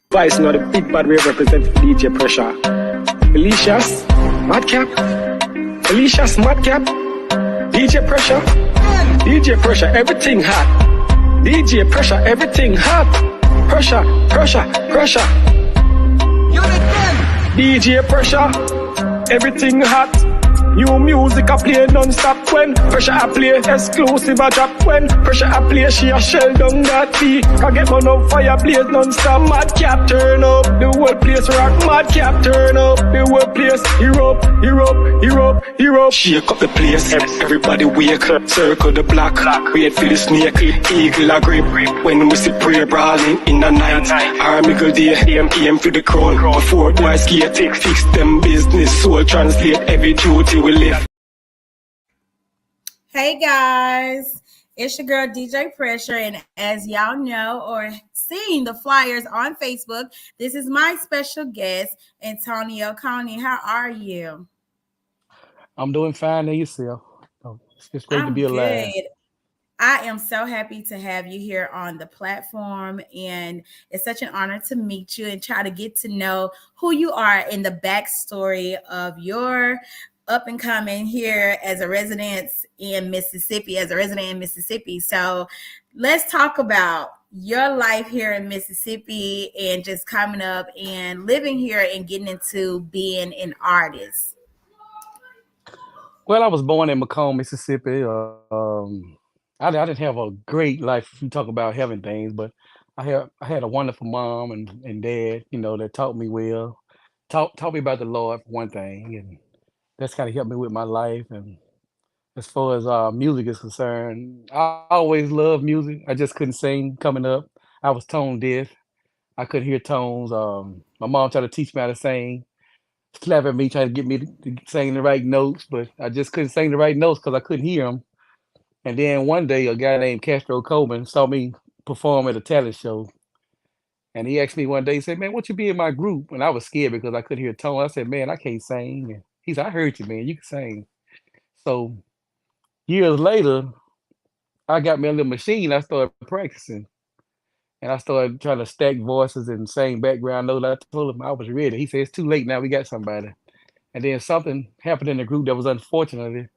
Vice, the big bad wave represent DJ Pressure. Felicia's Madcap. Felicia's Madcap. DJ Pressure. DJ Pressure, everything hot. DJ Pressure, everything hot. Pressure, pressure, pressure. DJ Pressure, everything hot. New music I play non-stop when Pressure I play exclusive I drop when Pressure I play she a shell down that beat. I get on up fire blaze non-stop. Madcap turn up, the whole place rock. Madcap turn up, the whole place erupt, erupt, erupt, erupt. Shake up the place, everybody wake up. Circle the block, wait for the snake. Eagle a grip, when we see prayer brawling in the night. Army go there, aim for the crown. Before boys skate, fix them business. Soul translate every duty. Hey guys, it's your girl DJ Pressure, and as y'all know or seen the flyers on Facebook, this is my special guest, Antonio Coney. How are you? I'm doing fine. And yourself? It's great to be alive. Good. I am so happy to have you here on the platform, and it's such an honor to meet you and try to get to know who you are and the backstory of your up and coming here as a resident in Mississippi, So let's talk about your life here in Mississippi and just coming up and living here and getting into being an artist. Well, I was born in Macomb, Mississippi. I didn't have a great life if you talk about having things, but I had a wonderful mom and dad, that taught me well, taught me about the Lord for one thing, and that's kind of helped me with my life. And as far as music is concerned, I always loved music. I just couldn't sing coming up. I was tone deaf. I couldn't hear tones. My mom tried to teach me how to sing, slap at me, trying to get me to sing the right notes, but I just couldn't sing the right notes because I couldn't hear them. And then one day, a guy named Castro Coleman saw me perform at a talent show. And he asked me one day, he said, "Man, won't you be in my group?" And I was scared because I couldn't hear tone. I said, "Man, I can't sing." And he said, "I heard you, man. You can sing." So years later, I got me a little machine. I started practicing. And I started trying to stack voices and sing background notes. I told him I was ready. He said, "It's too late now. We got somebody." And then something happened in the group that was unfortunate.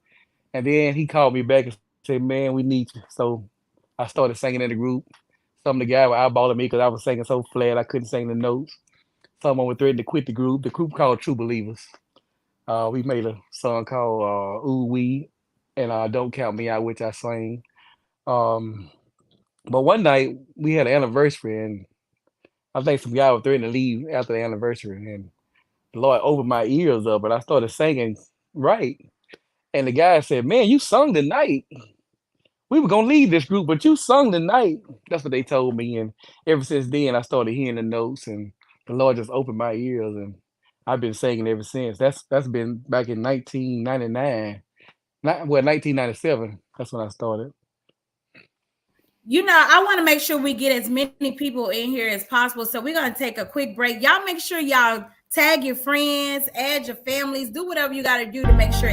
And then he called me back and said, "Man, we need you." So I started singing in the group. Some of the guys were eyeballing me because I was singing so flat I couldn't sing the notes. Someone was threatening to quit the group called True Believers. We made a song called Ooh Wee and Don't Count Me Out, which I sang. But one night we had an anniversary, and I think some guy was threatening to leave after the anniversary, and the Lord opened my ears up, and I started singing right. And the guy said, "Man, you sung tonight. We were gonna leave this group, but you sung tonight." That's what they told me. And ever since then, I started hearing the notes, and the Lord just opened my ears, and I've been singing ever since. That's been back in 1999. 1997. That's when I started. I want to make sure we get as many people in here as possible. So we're going to take a quick break. Y'all make sure y'all tag your friends, add your families, do whatever you got to do to make sure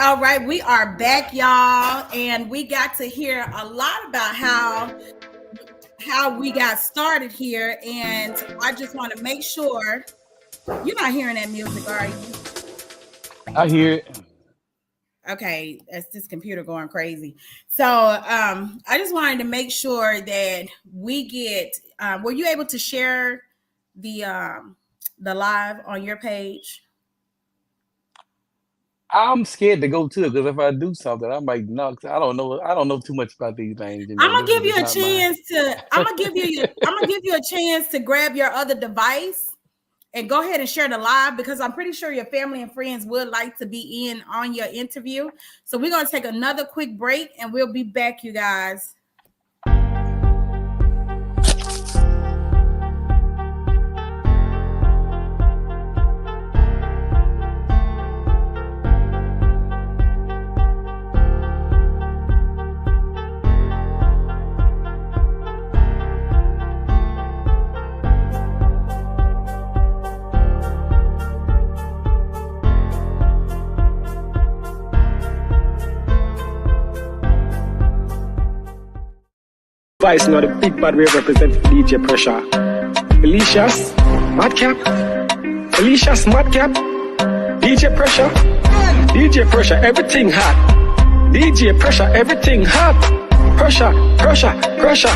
All right. We are back, y'all, and we got to hear a lot about how we got started here. And I just want to make sure you're not hearing that music, are you? I hear it. Okay, that's this computer going crazy. So I just wanted to make sure that we get. Were you able to share the live on your page? I'm scared to go to it because if I do something, I might knock. I don't know too much about these things. I'm gonna give you a chance to. I'm gonna give you a chance to grab your other device and go ahead and share the live, because I'm pretty sure your family and friends would like to be in on your interview. So we're gonna take another quick break and we'll be back, you guys. Vice, you know, the big bad wave represent DJ Pressure. Felicia's Madcap. Felicia's Madcap. DJ Pressure. DJ Pressure, everything hot. DJ Pressure, everything hot. Pressure, pressure, pressure.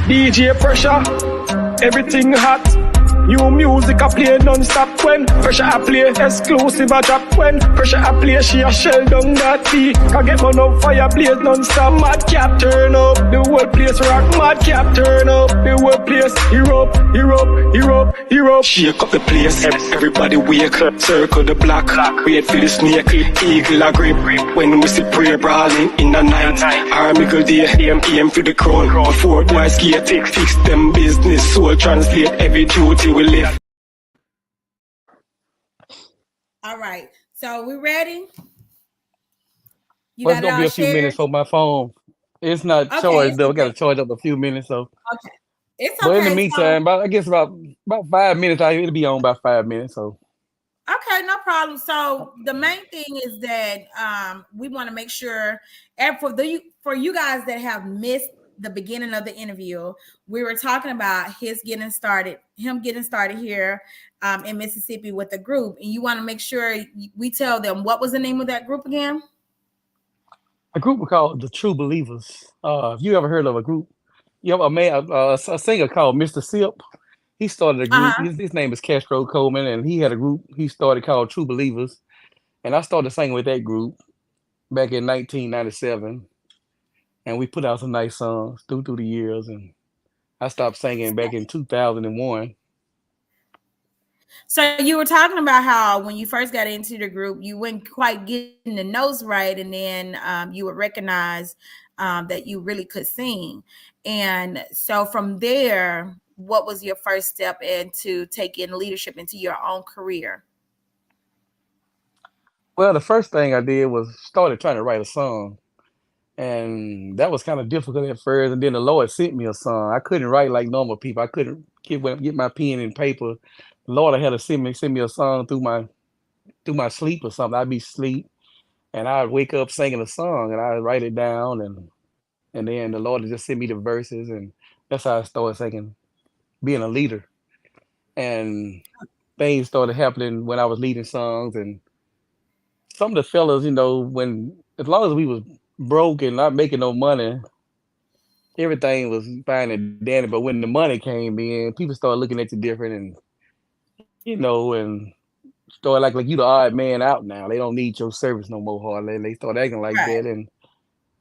DJ Pressure, everything hot. New music I play non-stop when Pressure I play exclusive I drop when Pressure I play she a shell down that beat. I get one up fire blaze non-stop. Madcap turn up, the whole place rock. Madcap turn up, the whole place Europe, Europe, Europe, Europe. Shake up the place, everybody wake up. Circle the block, wait for the snake. Eagle a grip, when we see prayer brawling in the night. Army go there, aim for the crown. Before boys skate, fix them business. Soul translate every duty we live. All right. So we ready? You Well, it's got it gonna be all a few shared? minutes for my phone. It's not Okay, charged it's though. I got okay. to charge up a few minutes. So, Okay. It's but in the okay. So meantime, I guess about 5 minutes. It'll be on about 5 minutes. So, okay, no problem. So the main thing is that we want to make sure, and for you guys that have missed the beginning of the interview, we were talking about him getting started here in Mississippi with the group, and you want to make sure we tell them what was the name of that group again. a group we called the True Believers. If you ever heard of a group, you have a singer called Mr. Sip. He started a group. Uh-huh. His name is Castro Coleman, and he had a group he started called True Believers. And I started singing with that group back in 1997, and we put out some nice songs through the years. And I stopped singing back in 2001. So you were talking about how when you first got into the group, you weren't quite getting the notes right, and then you would recognize that you really could sing. And so from there, what was your first step into taking leadership into your own career? Well, the first thing I did was started trying to write a song, and that was kind of difficult at first. And then the Lord sent me a song. I couldn't write like normal people. I couldn't get my pen and paper. The Lord had to send me a song through my sleep or something. I'd be asleep, and I'd wake up singing a song, and I'd write it down, and then the Lord would just send me the verses, and that's how I started singing, being a leader. And things started happening when I was leading songs, and some of the fellas, when as long as we was broke and not making no money, everything was fine and dandy. But when the money came in, people started looking at you different, and started like you the odd man out now. They don't need your service no more. Hardly they started acting like Right. that, and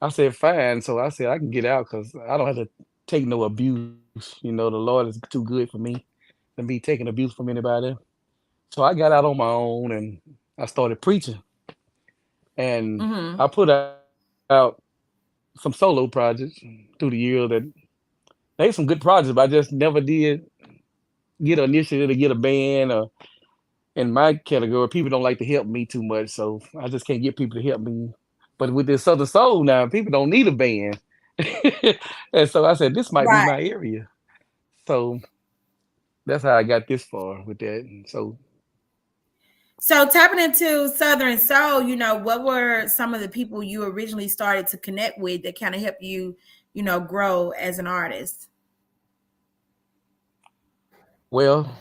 I said fine. So I said I can get out because I don't have to take no abuse. The Lord is too good for me to be taking abuse from anybody. So I got out on my own and I started preaching, and Mm-hmm. I put out some solo projects through the year that they some good projects, but I just never did get an initiative to get a band. Or in my category, people don't like to help me too much, so I just can't get people to help me. But with this Southern Soul now, people don't need a band, and so I said this might be Right. my area. So that's how I got this far with that. And so, So tapping into Southern Soul, what were some of the people you originally started to connect with that kind of helped you, grow as an artist? well,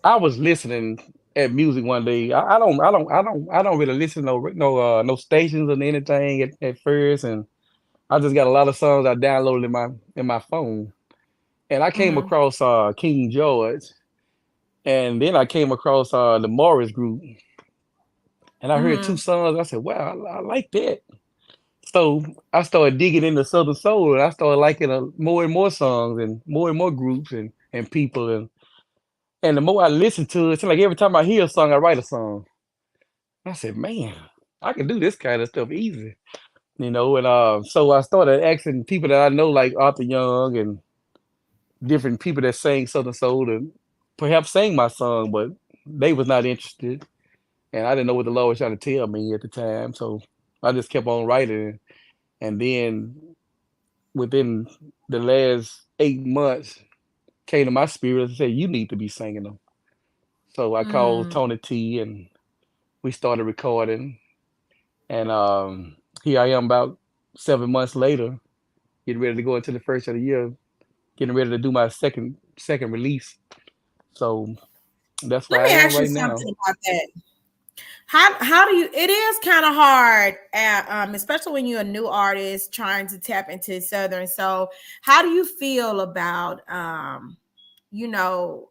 I was listening at music one day. I don't really listen to no stations or anything at first, and I just got a lot of songs I downloaded in my phone, and I came Mm-hmm. across King George, and then I came across the Morris Group, and I heard two Mm-hmm. songs. I said, "Wow, I like that." So I started digging into Southern Soul, and I started liking more and more songs and more groups and people, and the more I listen to it, it's like every time I hear a song, I write a song. I said, "Man, I can do this kind of stuff easy." And so I started asking people that I know, like Arthur Young and different people that sang Southern Soul, to perhaps sing my song, but they was not interested, and I didn't know what the Lord was trying to tell me at the time. So I just kept on writing, and then within the last 8 months, came to my spirit and said, "You need to be singing them." So I called Mm. Tony T, and we started recording, and here I am about 7 months later, getting ready to go into the first of the year, getting ready to do my second release. So that's Let where I me am ask you right now. something about that. How do you, it is kind of hard especially when you're a new artist trying to tap into Southern. So how do you feel about you know,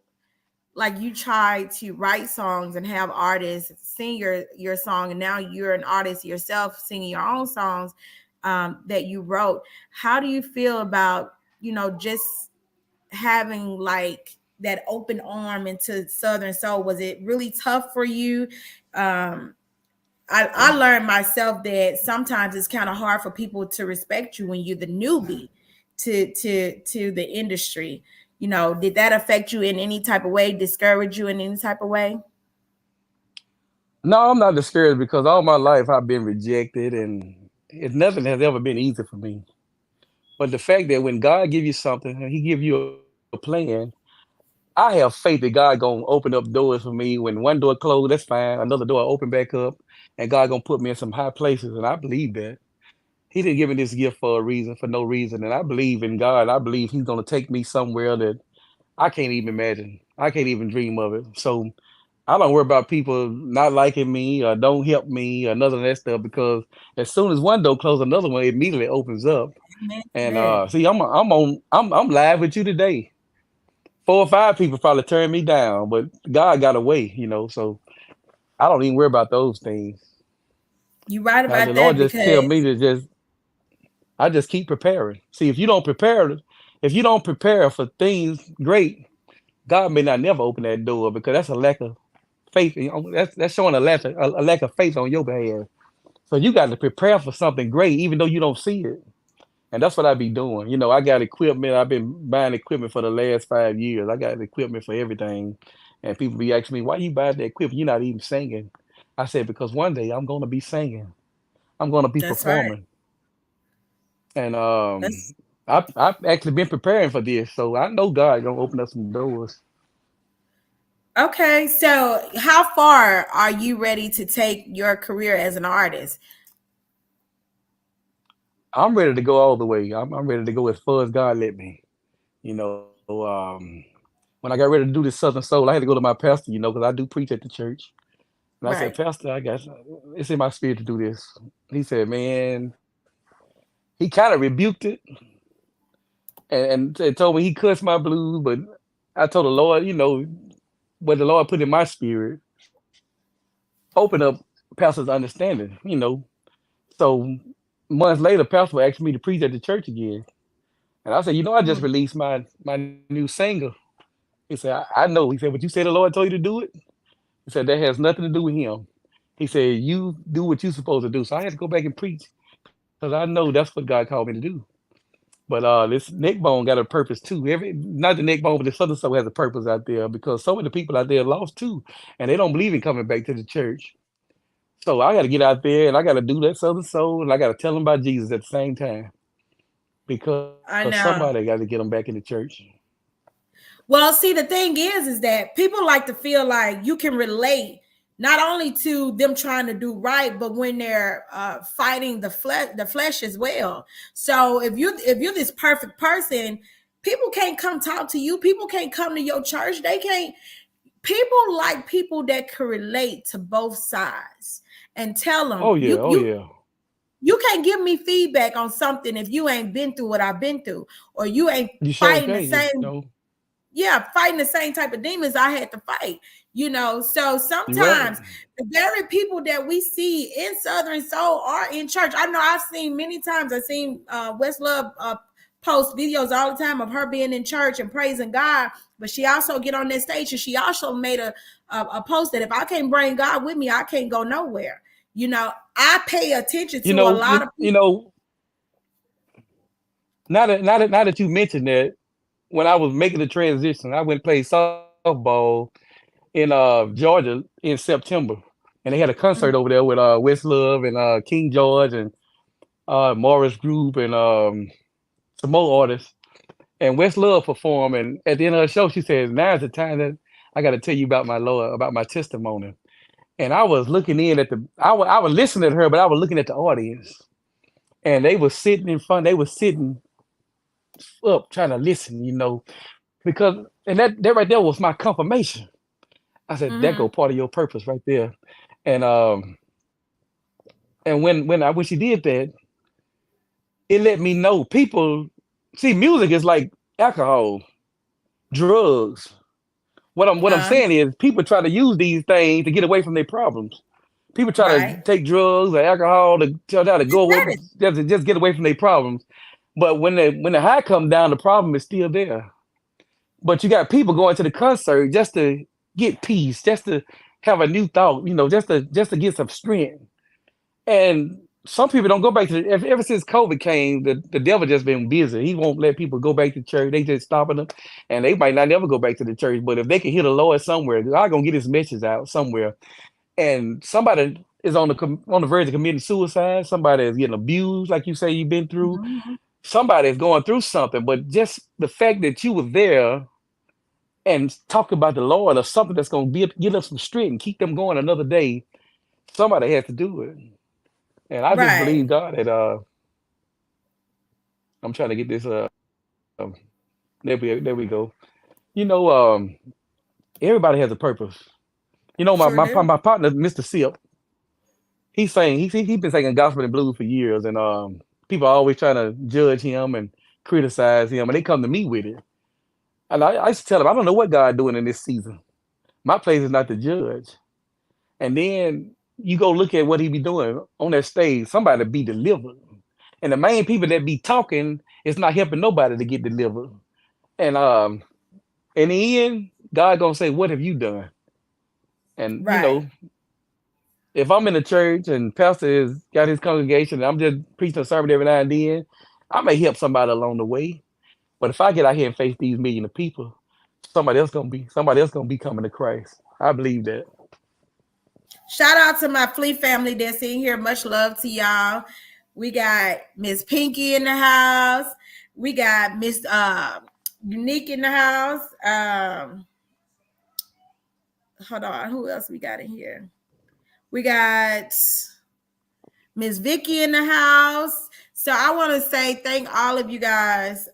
like you try to write songs and have artists sing your song, and now you're an artist yourself singing your own songs that you wrote. How do you feel about, just having like that open arm into Southern Soul? Was it really tough for you? um I learned myself that sometimes it's kind of hard for people to respect you when you're the newbie to the industry. Did that affect you in any type of way, discourage you in any type of way? No, I'm not discouraged because all my life I've been rejected, and nothing has ever been easy for me. But the fact that when God give you something and He give you a plan, I have faith that God gonna open up doors for me. When one door closed, that's fine. Another door open back up, and God gonna put me in some high places. And I believe that He didn't give me this gift for a reason, for no reason. And I believe in God. I believe He's gonna take me somewhere that I can't even imagine. I can't even dream of it. So I don't worry about people not liking me or don't help me or none of that stuff, because as soon as one door closes, another one immediately opens up. Amen to And that. see, I'm live with you today. 4 or 5 people probably turned me down, but God got a way. So I don't even worry about those things. You right Now the about Lord that, just tell because me to I just keep preparing. See, if you don't prepare for things great, God may not never open that door, because that's a lack of faith. That's showing a lack of faith on your behalf. So you got to prepare for something great, even though you don't see it. And that's what I be doing. I got equipment. I've been buying equipment for the last 5 years. I got equipment for everything. And people be asking me, why you buy the equipment? You're not even singing. I said, because one day I'm going to be singing. I'm going to be that's right. performing. And That's I've actually been preparing for this. So I know God going to open up some doors. okay. So how far are you ready to take your career as an artist? I'm ready to go all the way. I'm ready to go as far as God let me. When I got ready to do this Southern Soul, I had to go to my pastor, because I do preach at the church. And I said, Right. Pastor, I got it's in my spirit to do this. He said, man, he kind of rebuked it, and told me he cussed my blues, but I told the Lord, what the Lord put in my spirit, open up pastor's understanding. So months later, pastor asked me to preach at the church again. And I said, I just Mm. released my new single. He said, I know. He said, but you said the Lord told you to do it? He said, that has nothing to do with him. He said, you do what you're supposed to do. So I had to go back and preach, because I know that's what God called me to do. But this neck bone got a purpose too. Not the neck bone, but the Southern Soul has a purpose out there, because so many people out there lost too, and they don't believe in coming back to the church. So I got to get out there and I got to do that Southern Soul, and I got to tell them about Jesus at the same time, because I somebody got to know. get them back in the church. Well, see, the thing is that people like to feel like you can relate not only to them trying to do right, but when they're fighting the flesh as well. So if you're this perfect person, people can't come talk to you. People can't come to your church. They can't. People like people that can relate to both sides and tell Oh them yeah, you oh you yeah. you can't give me feedback on something if you ain't been through what I've been through, or you ain't You sure fighting the can, same, yeah, fighting the same type of demons I had to fight. So You're right. sometimes the very people that we see in Southern Soul are in church. I know I've seen many times. I've seen West Love post videos all the time of her being in church and praising God, but she also get on that stage and she also made a post that if I can't bring God with me, I can't go nowhere. I pay attention You to a know, lot you, of you people. know. Now that you mentioned that, when I was making the transition, I went and played softball in Georgia in September, and they had a concert over there with West Love and King George and Morris Group and some more artists. And West Love performed, and at the end of the show, she says, "Now's the time that I got to tell you about my Lord, about my testimony." And I was looking in at I was listening to her, but I was looking at the audience, and they were sitting in front. They were sitting. up trying to listen, because and that right there was my confirmation. I said, that Mm-hmm. go part of your purpose right there. And when she did that, it let me know people see music is like alcohol, drugs. What I'm Uh, saying is people try to use these things to get away from their problems. People try to right. take drugs or alcohol to try to go It's away, medicine. just get away from their problems. But when the high come down, the problem is still there. But you got people going to the concert just to get peace, just to have a new thought, just to get some strength. And some people don't go back to ever since COVID came, the devil just been busy. He won't let people go back to church. They just stopping them, and they might not never go back to the church. But if they can hear the Lord somewhere, God gonna get His message out somewhere. And somebody is on the verge of committing suicide. Somebody is getting abused, like you say you've been through. Mhm. Somebody is going through something. But just the fact that you were there and talk about the Lord or something that's gonna give them some strength and keep them going another day, somebody has to do it. And I just Right. believe God that I'm trying to get this there we go. You know, everybody has a purpose. Sure do. My partner, Mr. Sip, he been singing gospel and blues for years, and people are always trying to judge him and criticize him, and they come to me with it. And I used to tell him, I don't know what God doing in this season. My place is not to judge. And then you go look at what he be doing on that stage, somebody be delivered. And the main people that be talking is not helping nobody to get delivered. And in the end, God gonna say, what have you done? And Right. if I'm in a church and pastor has got his congregation and I'm just preaching a sermon every now and then, I may help somebody along the way. But if I get out here and face these million of people, somebody else gonna be coming to Christ. I believe that. Shout out to my Flea family that's in here. Much love to y'all. We got Miss Pinky in the house. We got Miss Unique in the house. Hold on. Who else we got in here? We got Miss Vicky in the house. So I want to say thank all of you guys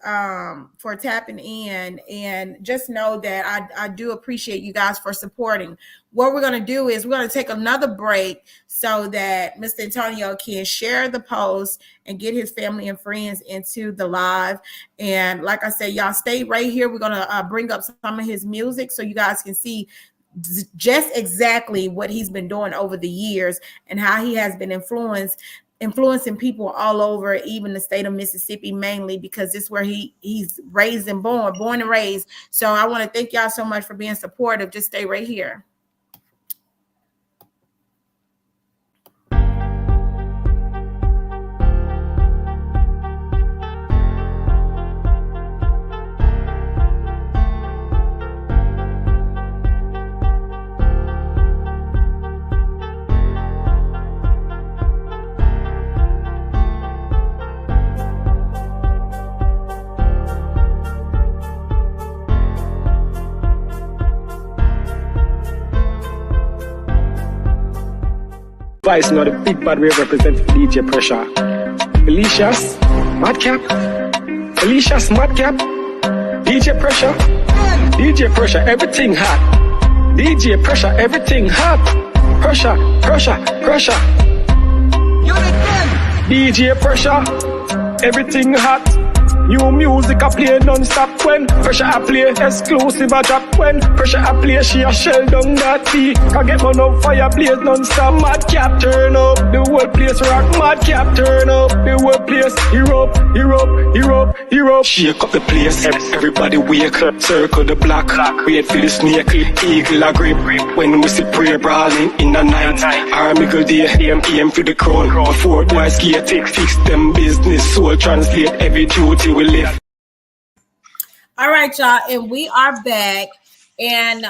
for tapping in, and just know that I do appreciate you guys for supporting. What we're going to do is we're going to take another break so that Mr. Antonio can share the post and get his family and friends into the live. And like I said, y'all stay right here. We're going to bring up some of his music so you guys can see just exactly what he's been doing over the years and how he has been influencing people all over, even the state of Mississippi, mainly because it's where he's raised and born and raised. So I want to thank y'all so much for being supportive. Just stay right here. Vice, not the big bad we represent DJ Pressure. Felicia's Madcap. Felicia's Madcap. DJ Pressure. DJ Pressure, everything hot. DJ Pressure, everything hot. Pressure, pressure, pressure. DJ Pressure, everything hot. New music I play non-stop when Pressure I play exclusive I drop when Pressure I play she a shell down that beat. I get one up fire blaze non-stop. Madcap turn up, the whole place rock. Madcap turn up, the whole place erupt. Shake up the place, everybody wake up. Circle the block, wait for the snake. Eagle a grip, when we see prayer brawling in the night. Army go there, aim for the crown. Before boys skate, fix them business. Soul translate every duty we live. All right, y'all, and we are back. And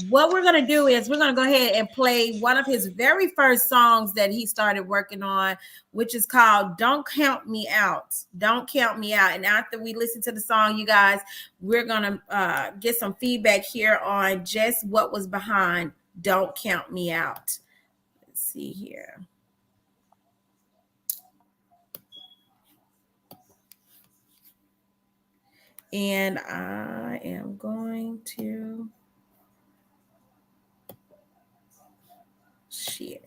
what we're going to do is we're going to go ahead and play one of his very first songs that he started working on, which is called Don't Count Me Out. Don't Count Me Out. And after we listen to the song, you guys, we're going to get some feedback here on just what was behind Don't Count Me Out. Let's see here. And I am going to share.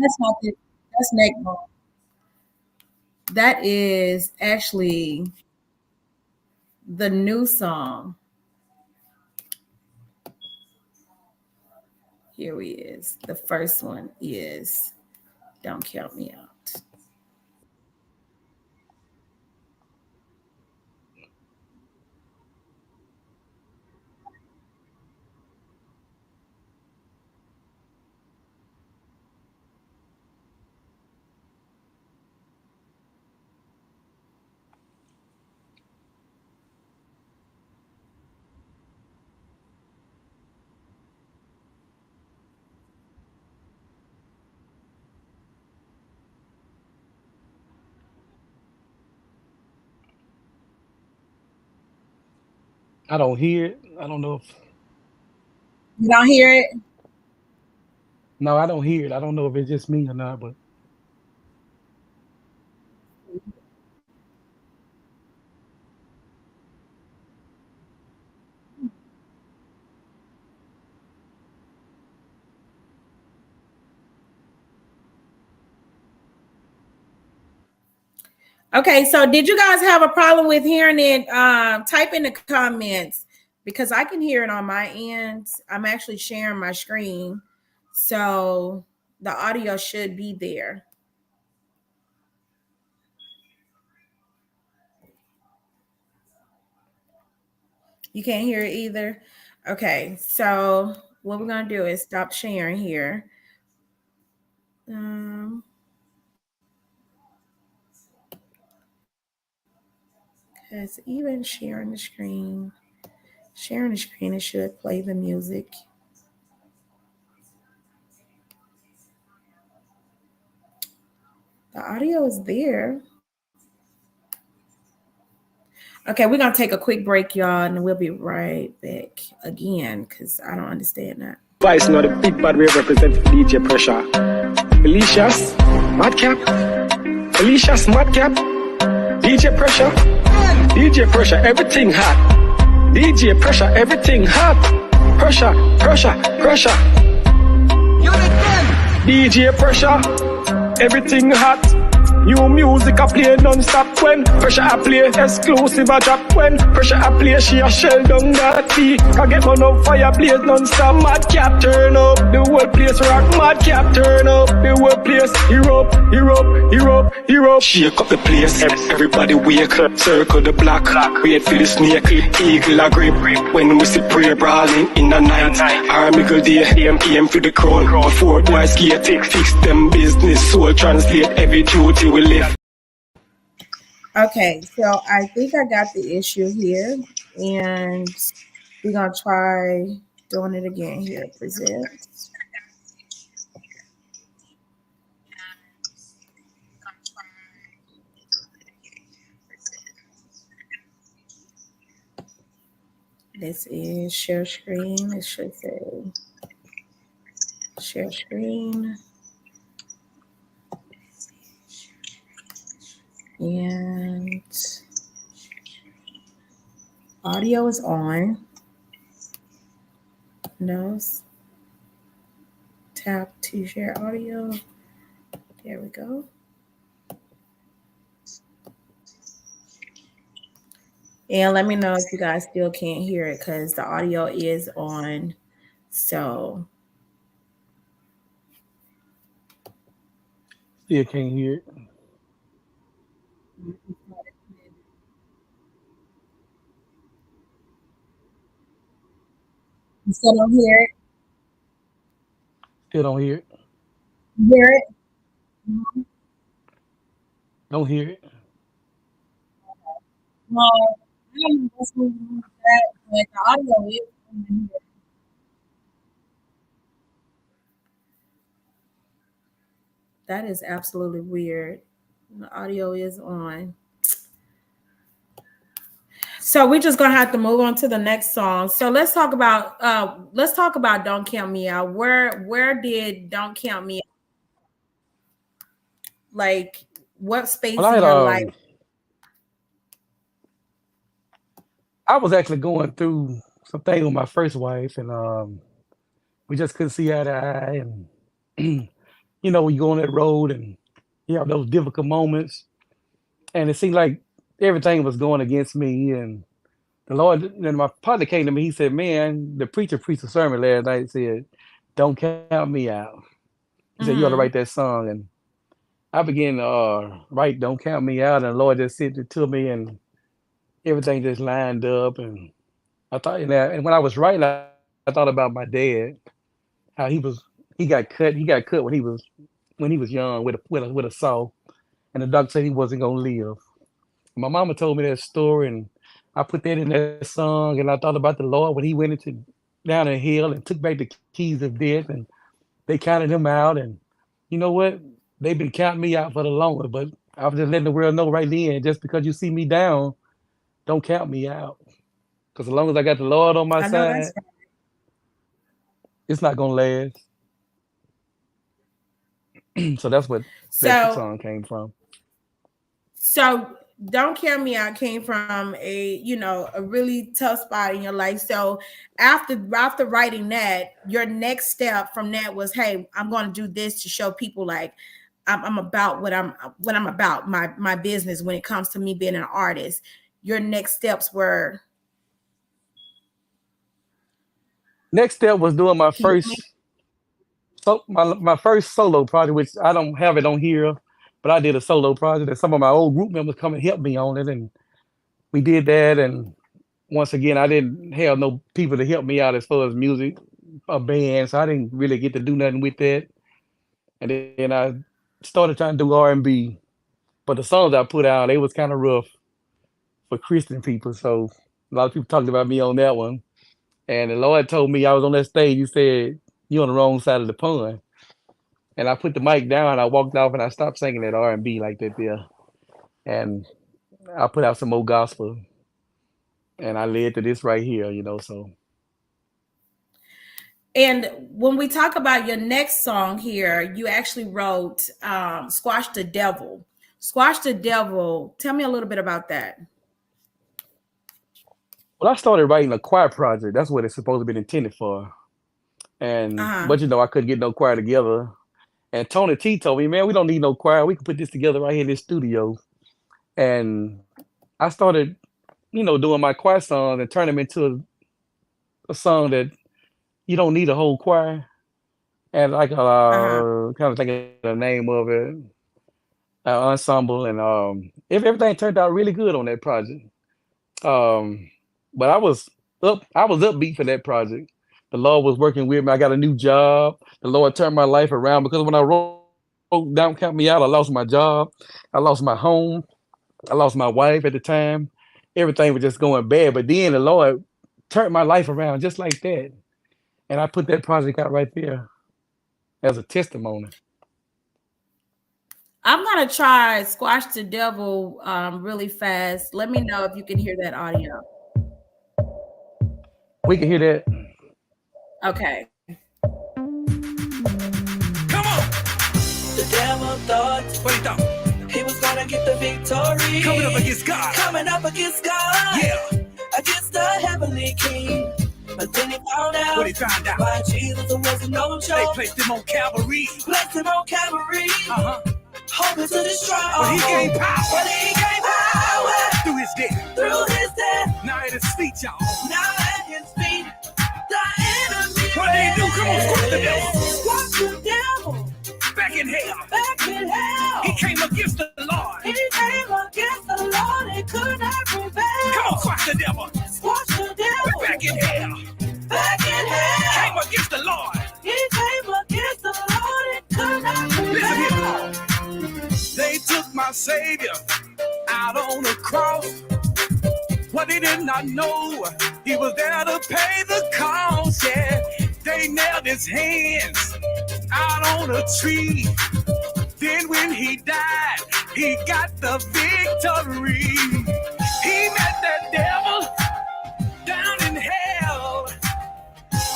That's not it. That's neck bone. That is actually the new song. Here he is. The first one is Don't Count Me Out. I don't hear it. I don't know if You don't hear it? no, I don't hear it. I don't know if it's just me or not, but Okay, so did you guys have a problem with hearing it? Type in the comments because I can hear it on my end. I'm actually sharing my screen, so the audio should be there. You can't hear it either. Okay, so what we're gonna do is stop sharing here. Um, because even sharing the screen, it should play the music. The audio is there. Okay, we're gonna take a quick break, y'all, and we'll be right back again because I don't understand that. Vice, not a big bad way represent DJ Pressure. Felicia's Madcap. Felicia's Madcap. DJ Pressure. DJ Pressure, everything hot. DJ Pressure, everything hot. Pressure, pressure, pressure. DJ Pressure, everything hot. New music I play non-stop when pressure I play exclusive I drop when pressure I play she a shell down that beat. I get on up fire blaze non-stop. Madcap turn up, the whole place rock. Madcap turn up, the whole place erupt, erupt, erupt, erupt. Shake up the place, everybody wake up. Circle the block, wait for the snake. Eagle a grip when we see prayer brawling in the night. Army go there, aim for the crown. Before boys skate, fix them business. Soul translate every duty we live. Okay, so I think I got the issue here, and we're gonna try doing it again here. Present. This is share screen. It should say share screen. And audio is on. Nose. Tap to share audio. There we go. And let me know if you guys still can't hear it because the audio is on. So still can't hear it. you still don't hear it. Still don't hear it. Hear it? Don't hear it. No, I don't know what's going on with that, but the audio is on here. That is absolutely weird. The audio is on. So we're just gonna have to move on to the next song. So let's talk about Don't Count Me Out. Where did Don't Count Me Out, like what Well, space in your life? I was actually going through some things with my first wife, and we just couldn't see eye to eye. And when you go on that road and you have those difficult moments, and it seemed like everything was going against me. And the Lord, and my partner came to me. He said, "Man, the preacher preached a sermon last night. Said, 'Don't count me out.'" He said, "You ought to write Mm-hmm. that song." And I began to write "Don't Count Me Out," and the Lord just sent it to me, and everything just lined up. And I thought, and when I was writing, I thought about my dad, how he got cut. He got cut when he was young with a saw, and the doctor said he wasn't gonna live. My mama told me that story, and I put that in that song. And I thought about the Lord when He went into down in hell and took back the keys of death, and they counted him out. And you know what? They've been counting me out for the longest, but I was just letting the world know right then, just because you see me down, don't count me out. Because as long as I got the Lord on my I know that's side, right. it's not gonna last. So that's what that So song came from. so Don't Count Me Out came from a really tough spot in your life. So after writing that, your next step from that was, hey, I'm going to do this to show people like I'm about what I'm about, my business when it comes to me being an artist. Your next steps were, Next step was doing my can you hear me? first my first solo project, which I don't have it on here, but I did a solo project, and some of my old group members come and help me on it, and we did that. And once again, I didn't have no people to help me out as far as music, a band, so I didn't really get to do nothing with that. And then I started trying to do R&B, but the songs I put out, they was kind of rough for Christian people, so a lot of people talked about me on that one. And the Lord told me I was on that stage. He said, "You're on the wrong side of the pond." And I put the mic down. I walked off, and I stopped singing that R&B like that there. And I put out some more gospel, and I led to this right here. So And when we talk about your next song here, you actually wrote Squash the Devil. Squash the Devil. Tell me a little bit about that. well, I started writing a choir project. That's what it's supposed to be intended for. And Uh-huh. but I couldn't get no choir together. And Tony T told me, "Man, we don't need no choir. We can put this together right here in this studio." And I started, doing my choir songs and turn them into a song that you don't need a whole choir. And like Uh-huh. kind of thinking of the name of it, ensemble, and everything turned out really good on that project. Um, but I was upbeat for that project. The Lord was working with me. I got a new job. The Lord turned my life around because when I wrote "Don't Count Me Out," I lost my job, I lost my home, I lost my wife at the time. Everything was just going bad. But then the Lord turned my life around just like that. And I put that project out right there as a testimony. I'm gonna try Squash the Devil really fast. Let me know if you can hear that audio. We can hear that. Okay. Come on. The devil thought, what he thought? He was gonna get the victory. Coming up against God. Coming up against God. Yeah. Against the heavenly king. But then he found out. What he found out? By Jesus wasn't no joke. They placed him on Calvary. Placed him on Calvary. Uh-huh. Hoping to destroy. But he gave power. But he gave power. Through his death. Through his death. Now at his feet, y'all. Now at his feet. The enemy. What did he do? Come on, squash the devil. Squash the devil. Back in hell. Back in hell. He came against the Lord. He came against the Lord. He could not prevail. Come on, squash the devil. Squash the devil. Back in hell. Back in hell. Came against the Lord. He came against the Lord. He could not prevail. Listen here. They took my Savior out on the cross. What they did not know, he was there to pay the cost. Yeah, they nailed his hands out on a tree. Then when he died, he got the victory. He met the devil down in hell,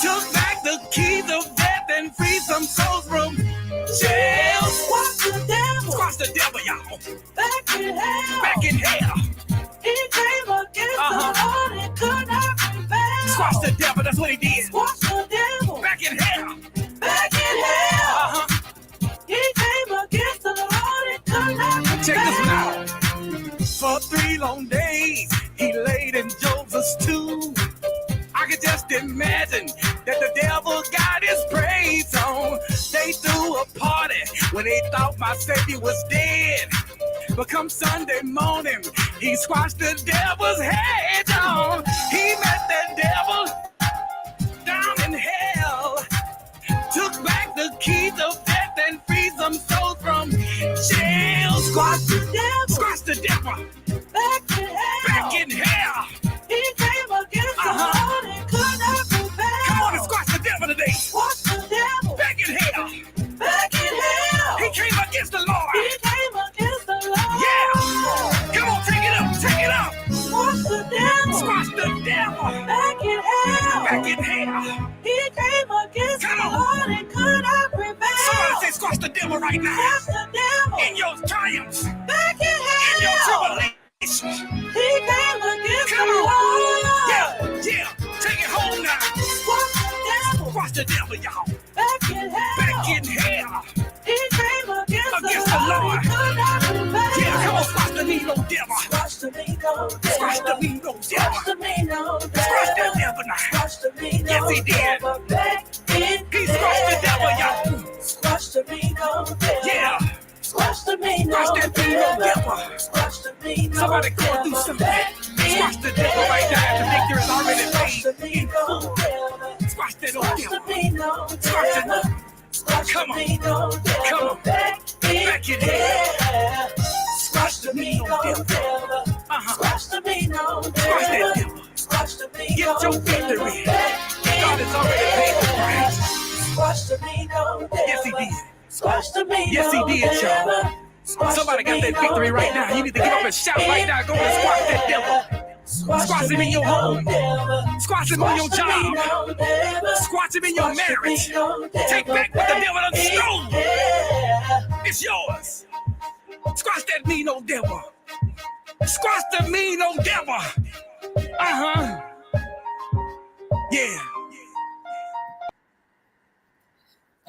took back the keys of death and freed some souls from jail. Squash the devil. Squash the devil, y'all. Back in hell. Back in hell. He came against the Lord and could not prevail. Squash the devil, that's what he did. Squash the devil. Back in hell. Back in hell. He came against the Lord and could not prevail. Check this one out. For 3 long days, he laid in Joseph's tomb. I could just imagine that the devil got his praise on. They threw a party when they thought my Savior was dead. But come Sunday morning, he squashed the devil's head on. He met the devil down in hell, took back the keys of death and freed some souls from jail. Squash the devil. Squash the devil. Back in hell. Back in hell. He came against the Lord and could not prevail. Come on and squash the devil today. Squash the devil. Back in hell. Back in hell. He came against the Lord. He came against the Lord. Yeah. Come on, take it up. Take it up. Squash the devil. Squash the devil. Back in hell. Back in hell. He came against the Lord and could not prevail. Somebody say squash the devil right now. Squash the devil. In your triumphs. Back in hell. In your tribulations. He came against the Lord. Yeah, yeah. Take it home now. Squash the devil. Squash the devil, y'all. Back in hell. Back in hell. He came against the Lord. Yeah, come on, squash the Nino devil. Squash the Nino devil. Squash the Nino devil. Squash the Nino devil. Squash the devil now. Squash the Nino. Yes, he did. He squashed the devil, y'all. Squash the Nino devil. Yeah. Squash the Nino. Squash that Nino devil. Squash the Nino. Somebody go do something. Squash the devil right now. The victory is already made. Squash that old devil. Squash it. Come on. Come on. Back in here. Squash the Nino devil. Squash the Nino devil. Squash that devil. Squash the Nino. Get your victory. God has already paid the price. Squash the Nino devil. Yes, he did. Squash the Nino. Yes, he did, y'all. Somebody got that victory right now. You need to get up and shout right now. Go and squash that devil. Squash him in your home. Squash him on your job. Squash him in your marriage. Take back what the devil done stole. It's yours. Squash that mean old devil. Squash the mean old devil. Yeah.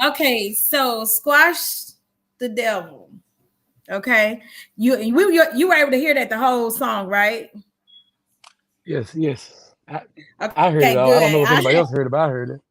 Okay, so squash the devil. Okay, you were able to hear that the whole song, right? Yes. I Okay, heard it all. I don't know if good. anybody else heard it, but I heard it.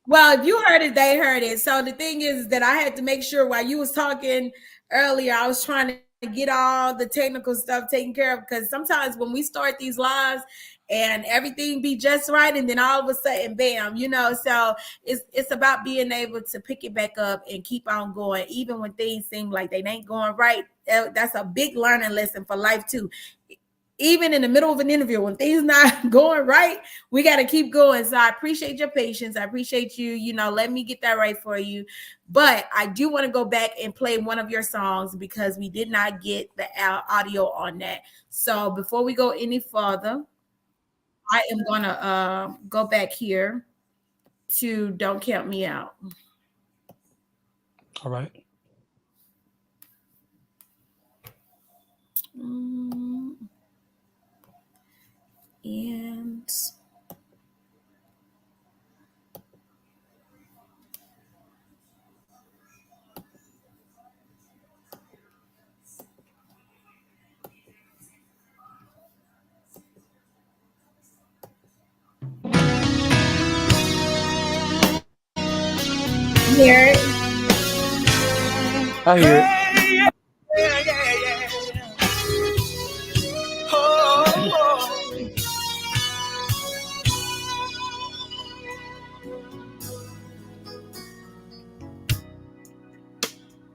Well, if you heard it, they heard it. So the thing is that I had to make sure while you was talking earlier, I was trying to get all the technical stuff taken care of, because sometimes when we start these lives and everything be just right, and then all of a sudden, bam, so it's about being able to pick it back up and keep on going, even when things seem like they ain't going right. That's a big learning lesson for life too. Even in the middle of an interview, when things not going right, we got to keep going. So I appreciate your patience. I appreciate you, let me get that right for you. But I do want to go back and play one of your songs because we did not get the audio on that. So before we go any further, I am going to go back here to Don't Count Me Out. All right. And hear it. I hear it. Yeah. Oh.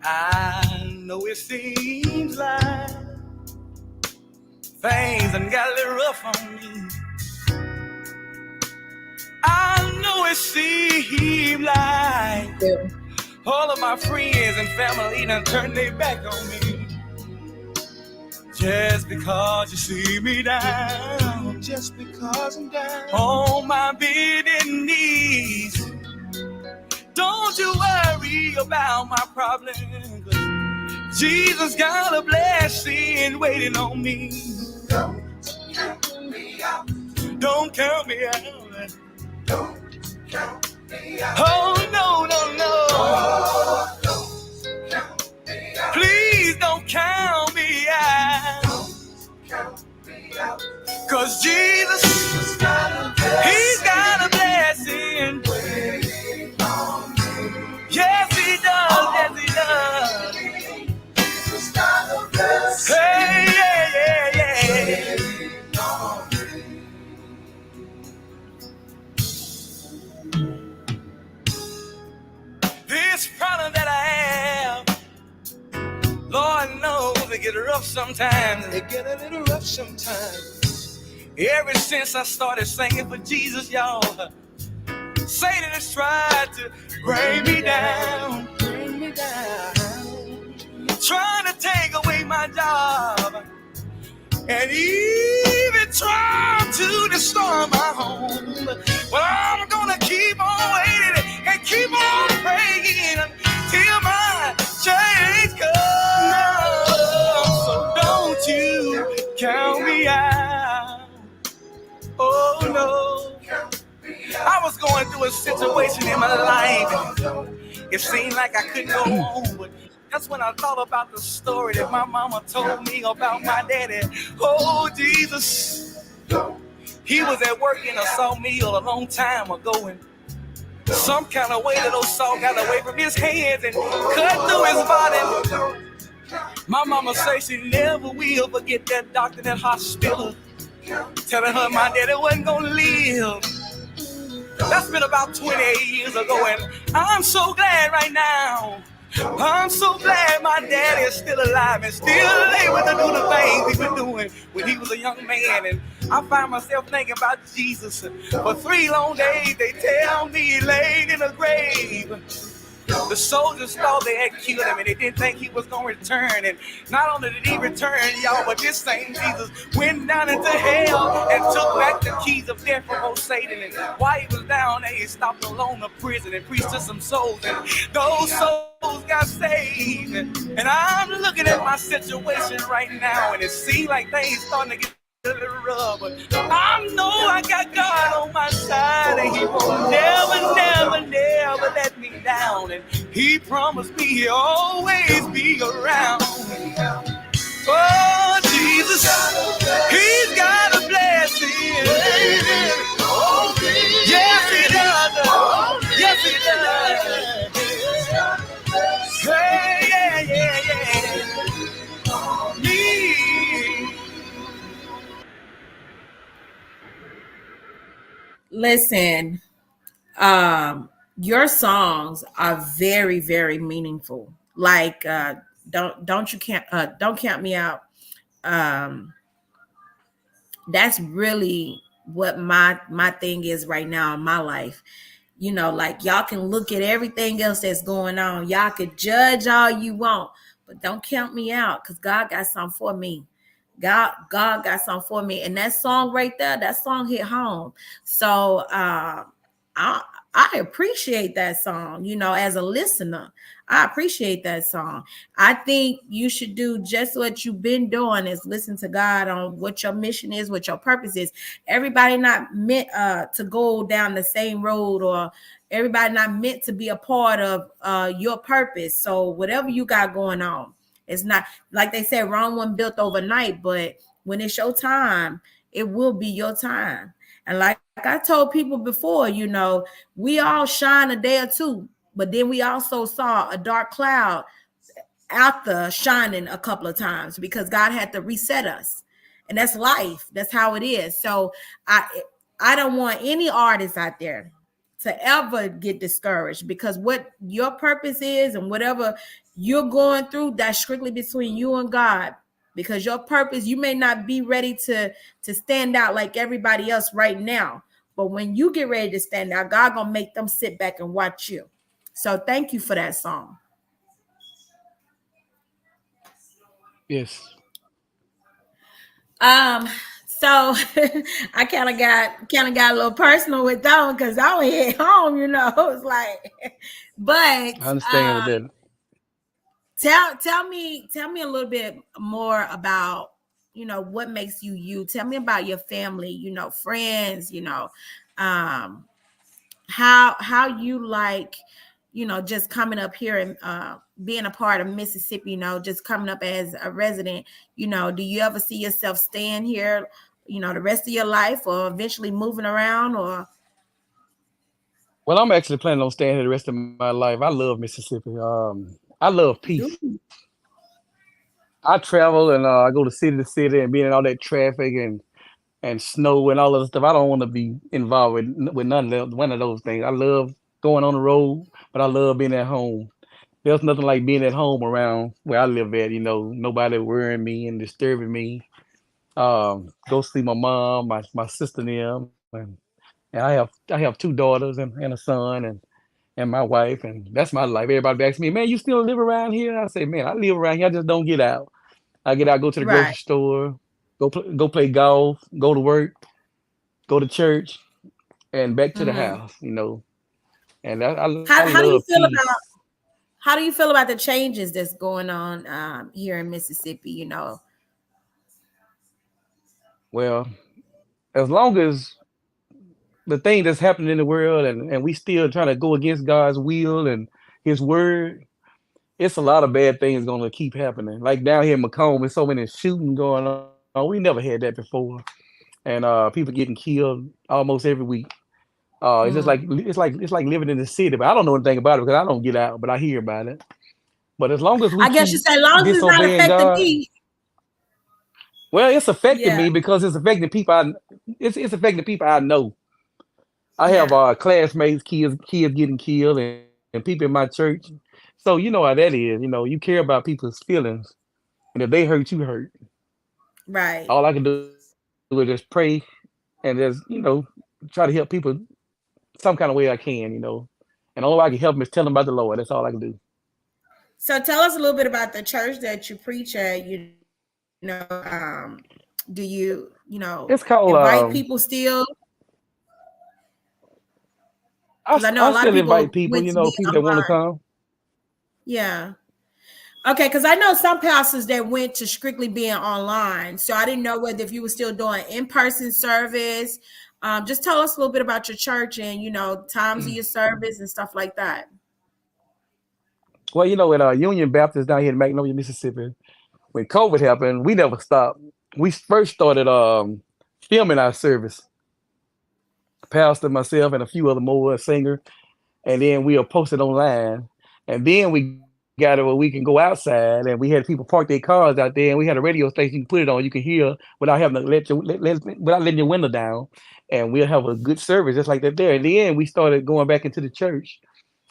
I know it seems like things done got a little rough on me. I know it seems like all of my friends and family done turned their back on me. Just because you see me down, just because I'm down on my bending knees. Don't you worry about my problems. Jesus got a blessing waiting on me. Don't count me out. Don't count me out. Don't count me out. Oh, no, no, no. Oh, don't count me out. Please don't count me out. Don't count me out. 'Cause Jesus, he's got a blessing waiting on me. Yes, he does. Yes, he does. Jesus got a blessing. Hey, yeah, yeah, yeah. This problem that I have, Lord knows it get rough sometimes. It get a little rough sometimes. Ever since I started singing for Jesus, y'all, Satan has tried to bring me down, trying to take away my job, and even trying to destroy my home. But I'm gonna keep on waiting and keep on praying till my change comes. So don't you count me out. Oh no. I was going through a situation in my life. It seemed like I couldn't go on, but that's when I thought about the story that my mama told me about my daddy. Oh, Jesus. He was at work in a sawmill a long time ago, and some kind of way that those saw got away from his hands and cut through his body. My mama says she never will forget that doctor in that hospital telling her my daddy wasn't gonna live. That's been about 28 years ago, and I'm so glad right now. I'm so glad my daddy is still alive and still able to do the things he was doing when he was a young man. And I find myself thinking about Jesus. For 3 long days, they tell me he laid in a grave. The soldiers thought they had killed him and they didn't think he was going to return. And not only did he return, y'all, but this same Jesus went down into hell and took back the keys of death from old Satan. And while he was down there, he stopped along the prison and preached to some souls. And those souls got saved. And I'm looking at my situation right now, and it seems like things starting to get a little rough, but I know I got God on my side, and He will never, never, never let me down. And He promised me He'll always be around. Oh, Jesus, He's got a blessing. Yes, He does. Yes, He does. Hey, yeah, yeah, yeah. Me. Listen, your songs are very, very meaningful. Like, don't you can't don't count me out. Um, that's really what my thing is right now in my life. You know, like y'all can look at everything else that's going on. Y'all could judge all you want, but don't count me out because God got something for me. God got something for me. And that song right there, that song hit home. So I I appreciate that song, you know, as a listener. I appreciate that song. I think you should do just what you've been doing is listen to God on what your mission is, what your purpose is. Everybody not meant to go down the same road, or everybody not meant to be a part of your purpose. So whatever you got going on, it's not like they said, Rome wasn't built overnight, but when it's your time, it will be your time. And like I told people before, you know, we all shine a day or two, but then we also saw a dark cloud after shining a couple of times because God had to reset us. And that's life. That's how it is. So I don't want any artists out there to ever get discouraged, because what your purpose is and whatever you're going through, that's strictly between you and God. Because your purpose, you may not be ready to stand out like everybody else right now, but when you get ready to stand out, God gonna make them sit back and watch you. So thank you for that song. Yes. Um, so I kind of got a little personal with that one because I was at home, it's like, but I understand that. tell me a little bit more about what makes you you. Tell me about your family, friends, um how you like just coming up here and being a part of Mississippi, just coming up as a resident. Do you ever see yourself staying here the rest of your life, or eventually moving around, or Well, I'm actually planning on staying here the rest of my life. I love Mississippi. I love peace. Ooh, I travel and I go to city and being in all that traffic and snow and all of the stuff. I don't want to be involved with one of those things. I love going on the road, but I love being at home. There's nothing like being at home around where I live at. Nobody worrying me and disturbing me. Go see my mom, my sister and them, and I have two daughters and a son and my wife, and that's my life. Everybody asks me, man, you still live around here? I say, man, I live around here. I just don't get out. I get out, go to the right. grocery store, go play golf, go to work, go to church, and back to the Hmm. house. And I How do love you feel peace. about the changes that's going on here in Mississippi? Well, as long as the thing that's happening in the world and we still trying to go against God's will and his word, it's a lot of bad things gonna keep happening. Like down here in Macomb, there's so many shooting going on. We never had that before. And people getting killed almost every week. It's like living in the city, but I don't know anything about it because I don't get out, but I hear about it. But as long as we I guess you keep say, long as it's not disobeying affecting God, me. well, it's affecting Yeah, me because it's affecting people. It's affecting people I know. I have yeah, classmates, kids getting killed, and people in my church. So you know how that is. You care about people's feelings, and if they hurt, you hurt. right. All I can do is just pray and try to help people some kind of way I can. And all I can help them is tell them about the Lord. That's all I can do. So tell us a little bit about the church that you preach at. Do you It's called. invite people still? Because I know a I lot of still people invite people. went to be People that want to online. come. Yeah. Okay, because I know some pastors that went to strictly being online. So I didn't know whether if you were still doing in-person service. Just tell us a little bit about your church and times of your service and stuff like that. Well, at Union Baptist down here in Magnolia, Mississippi, when COVID happened, we never stopped. We first started filming our service. Pastor, myself, and a few other more singer, and then we'll post it online. And then we got it where we can go outside, and we had people park their cars out there, and we had a radio station you can put it on. You can hear without having to without letting your window down, and we'll have a good service just like that there. In the end, we started going back into the church,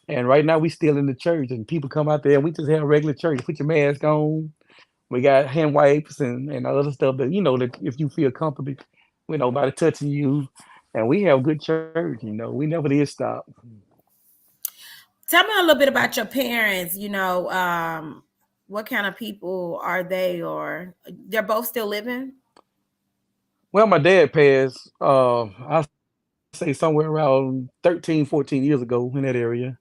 and right now we still in the church, and people come out there, and we just have a regular church. Put your mask on. We got hand wipes and other stuff that that if you feel comfortable, nobody touching you, and we have good church. We never did stop. Tell me a little bit about your parents. What kind of people are they, or they're both still living? Well, my dad passed, I say somewhere around 13, 14 years ago in that area.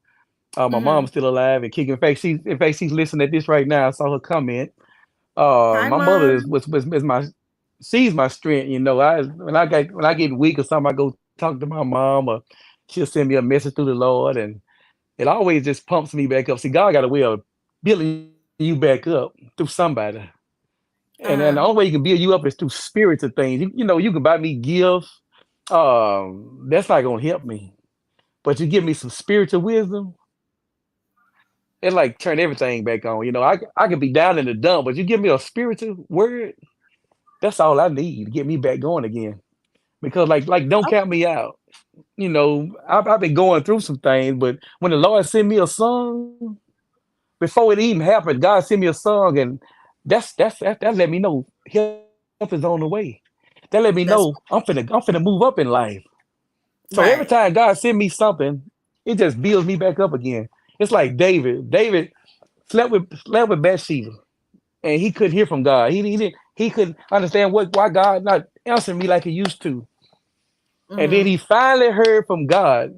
My mom's still Hmm. alive and kicking. In fact, she's listening at this right now. I saw her comment. Hi, My mother is mom. was my she's my strength. When I get weak or something, I go talk to my mom, or she'll send me a message through the Lord, and it always just pumps me back up. See, God got a way of building you back up through somebody. And the only way Uh-huh. you can build you up is through spiritual things. You can buy me gifts. That's not gonna help me. But you give me some spiritual wisdom, it like turn everything back on. I could be down in the dump, but you give me a spiritual word, that's all I need to get me back going again. Because don't count me out. I've been going through some things, but when the Lord sent me a song, before it even happened, God sent me a song, and that let me know help is on the way. That let me know That's I'm finna move up in life. So every time right. God send me something, it just builds me back up again. It's like David. David slept with Bathsheba, and he couldn't hear from God. He didn't. he couldn't understand why God not answering me like he used to. And then Mm-hmm. he finally heard from God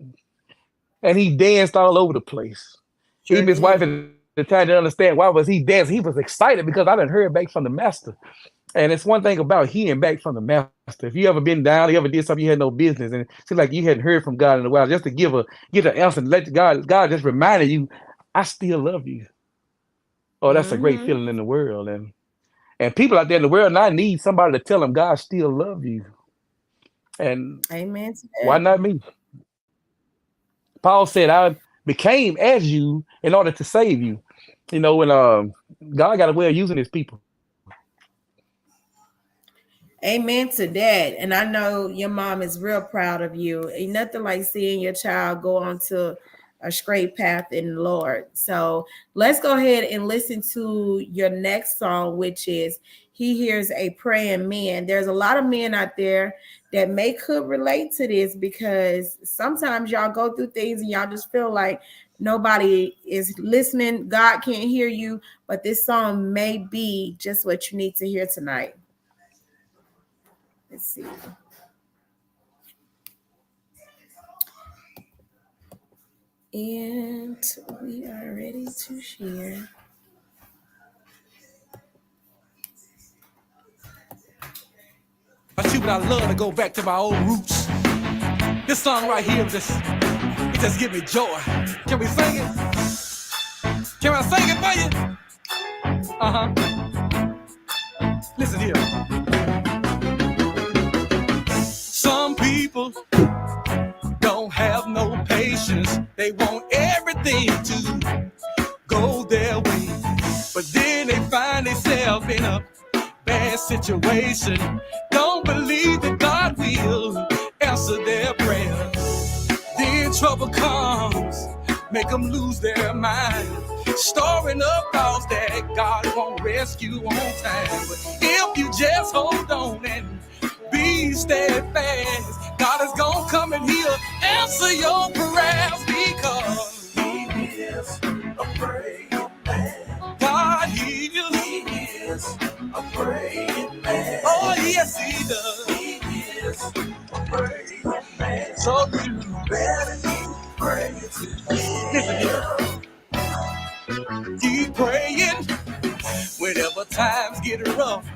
and he danced all over the place. Sure Even his wife did. at the time didn't understand why was he dancing. He was excited because I didn't heard back from the master. And it's one thing about hearing back from the master. If you ever been down, you ever did something you had no business, and it seems like you hadn't heard from God in a while, just to get an answer and let God just reminded you, I still love you. Oh, that's a great Mm-hmm. feeling in the world. And people out there in the world now need somebody to tell them God still love you. And Amen to why that. not me? Paul said, I became as you in order to save you. And God got a way of using his people. Amen to that. And I know your mom is real proud of you. Ain't nothing like seeing your child go on to a straight path in the Lord. So let's go ahead and listen to your next song, which is He Hears a Praying Man. There's a lot of men out there that could relate to this, because sometimes y'all go through things and y'all just feel like nobody is listening. God can't hear you, but this song may be just what you need to hear tonight. Let's see. And we are ready to share. I see what I love to go back to my old roots. This song right here it just give me joy. Can we sing it? Can I sing it for you? Listen here. Some people don't have no patience. They want everything to go their way. But then they find themselves in a bad situation. Don't believe that God will answer their prayers. Then trouble comes, make them lose their mind, storing up thoughts that God won't rescue on time. But if you just hold on and be steadfast, God is gonna come and he'll answer your prayers, because He is a praying man. God heals. He is a praying man. Oh yes, He does. He is a praying man. So you better keep praying to Him. Listen here. Keep praying whenever times get rough.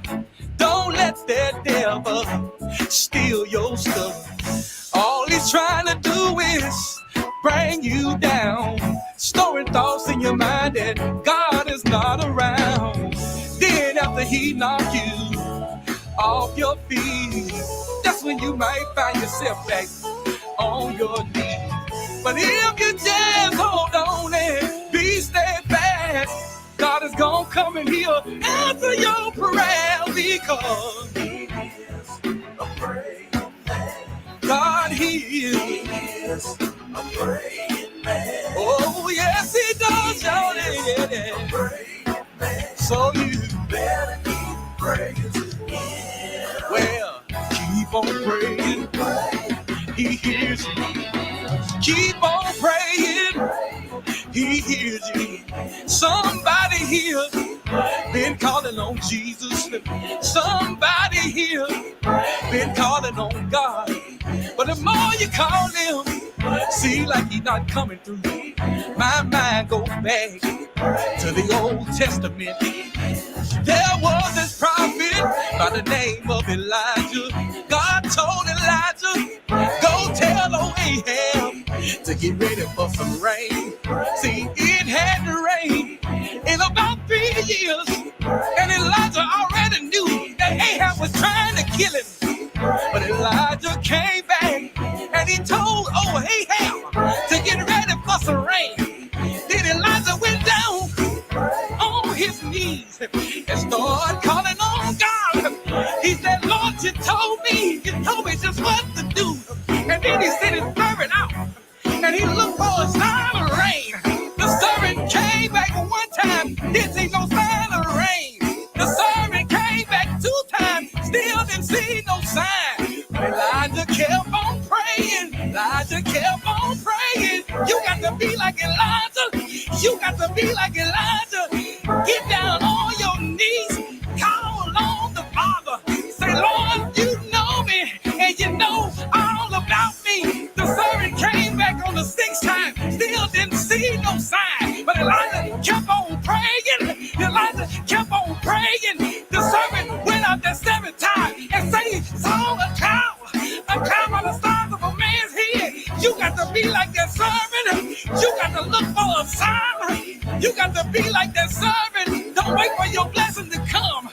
Don't let that devil steal your stuff. All he's trying to do is bring you down, storing thoughts in your mind that God is not around. Then after he knock you off your feet, that's when you might find yourself back on your knees. But if you just hold on and be steadfast, God is gonna come and he'll answer your prayer, because He is a praying man. God, He is a praying man. Oh yes, He does, y'all. Yeah. Praying man. So you better keep praying to Him. Well, keep on praying. He hears you. Keep on praying. He hears you. Somebody here been calling on Jesus. Somebody here been calling on God. But the more you call him, see like he's not coming through. My mind goes back to the Old Testament. There was this prophet by the name of Elijah. God told Elijah, go tell old Ahab to get ready for some rain. See, it had to rain in about 3 years, and Elijah already knew that Ahab was trying to kill him. But Elijah came back and he told old Ahab to get ready for some rain. Then Elijah went down on his knees and started calling on God. He said, Lord, you told me just what to do. And then he sent his servant out and he looked for a sign of rain. The servant came back one time, didn't see no sign of rain. The servant came back 2 times, still didn't see no sign. But Elijah kept on praying. Elijah kept on praying. You got to be like Elijah. You got to be like Elijah. Get down on your knees. Call on the that 7 times and say, saw a cow by the size of a man's head. You got to be like that servant. You got to look for a sign. You got to be like that servant. Don't wait for your blessing to come.